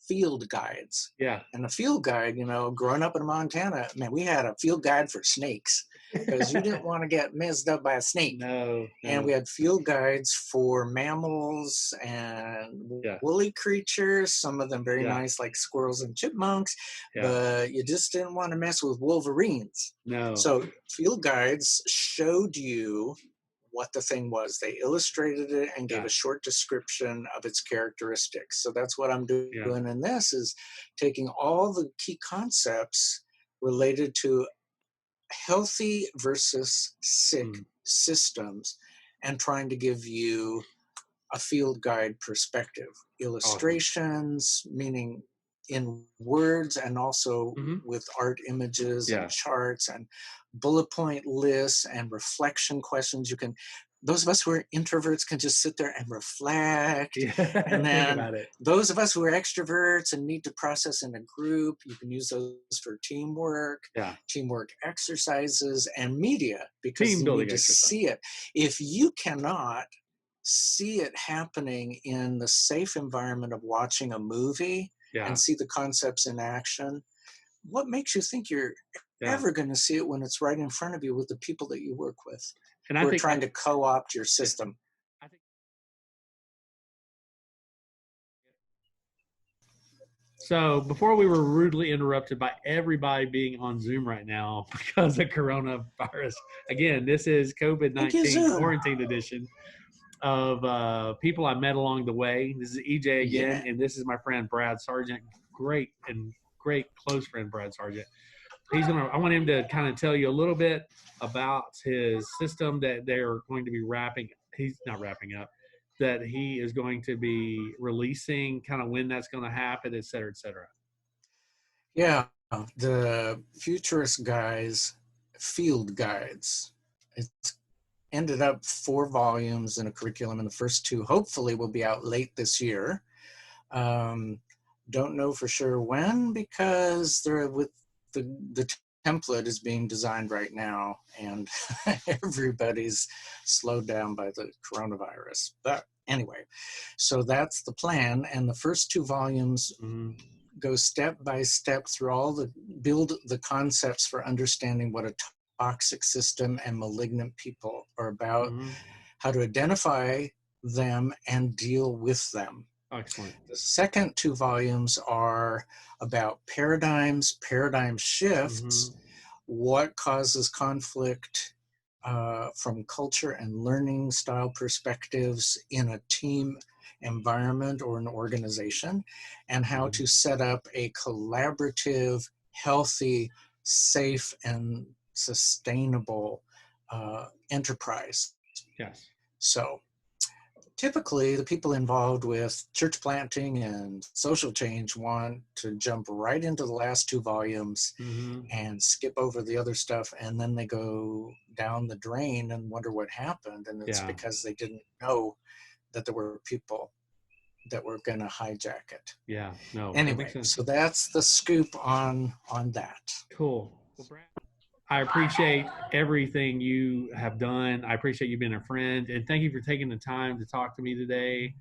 field guides. yeah. And a field guide, growing up in Montana, man, we had a field guide for snakes because you didn't want to get messed up by a snake. No, And we no. had field guides for mammals and Yeah, woolly creatures, some of them very yeah, nice, like squirrels and chipmunks, yeah. but you just didn't want to mess with wolverines. No. So, field guides showed you what the thing was. They illustrated it and gave Yeah, a short description of its characteristics. So that's what I'm doing yeah. in this is taking all the key concepts related to healthy versus sick Mm, systems and trying to give you a field guide perspective. awesome. Illustrations, meaning in words and also Hmm. with art images and Yeah. charts and bullet point lists and reflection questions. Those of us who are introverts can just sit there and reflect. And Yeah. Think then about it. those of us who are extroverts and need to process in a group, you can use those for Yeah. teamwork exercises, and media because Team you building need to exercise. see it. If you cannot see it happening in the safe environment of watching a movie and Yeah. see the concepts in action, what makes you think you're Yeah. ever going to see it when it's right in front of you with the people that you work with And I who are think trying to co-opt your yeah. system? I think so. Before we were rudely interrupted by everybody being on Zoom right now because of coronavirus. Again, this is COVID Thank you, 19 Zoom. quarantine edition of people I met along the way. This is EJ again, Yeah. and this is my friend Brad Sargent. Great close friend Brad Sargent. I want him to kind of tell you a little bit about his system that they're going to be wrapping. He's not wrapping up. That he is going to be releasing, kind of when that's going to happen, et cetera, et cetera. Yeah. The futurist guys, field guides. It's ended up 4 volumes in a curriculum, and the first two hopefully will be out late this year. Um, don't know for sure when because they're with the template is being designed right now, and everybody's slowed down by the coronavirus. But anyway, so that's the plan. And the first 2 volumes go step by step through build the concepts for understanding what a toxic system and malignant people are about, how to identify them and deal with them. Excellent. The second 2 volumes are about paradigms, paradigm shifts, what causes conflict from culture and learning style perspectives in a team environment or an organization, and how to set up a collaborative, healthy, safe, and sustainable enterprise. Yes. So typically the people involved with church planting and social change want to jump right into the last 2 volumes and skip over the other stuff, and then they go down the drain and wonder what happened, and it's because they didn't know that there were people that were going to hijack it. Yeah, no. Anyway, so that's the scoop on that. Cool. Well, Brad, I appreciate everything you have done. I appreciate you being a friend, and thank you for taking the time to talk to me today,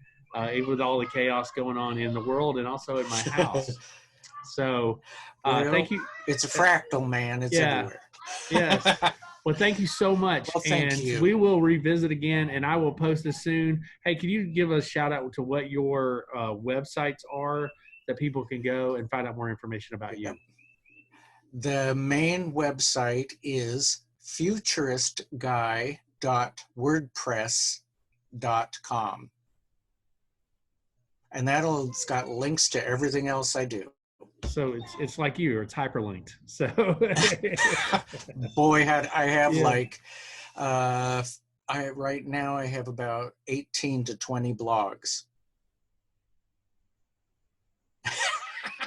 even with all the chaos going on in the world and also in my house. So thank you. It's a fractal, man. It's everywhere. Yes. Well, thank you so much. Well, thank you. We will revisit again, and I will post this soon. Hey, can you give a shout out to what your websites are that people can go and find out more information about you? The main website is futuristguy.wordpress.com. And it's got links to everything else I do. So it's like you, it's hyperlinked. So boy, I have right now I have about 18 to 20 blogs.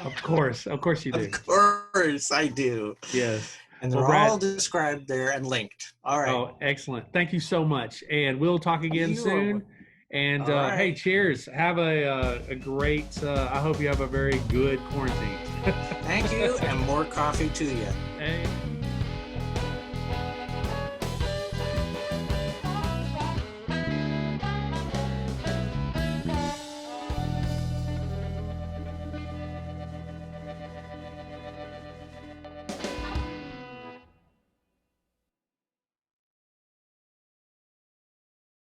Of course you do. Of course I do. Yes. And they're all described there and linked. All right. Oh, excellent. Thank you so much. And we'll talk again soon. And hey, cheers. Have a great, I hope you have a very good quarantine. Thank you, and more coffee to you. Hey.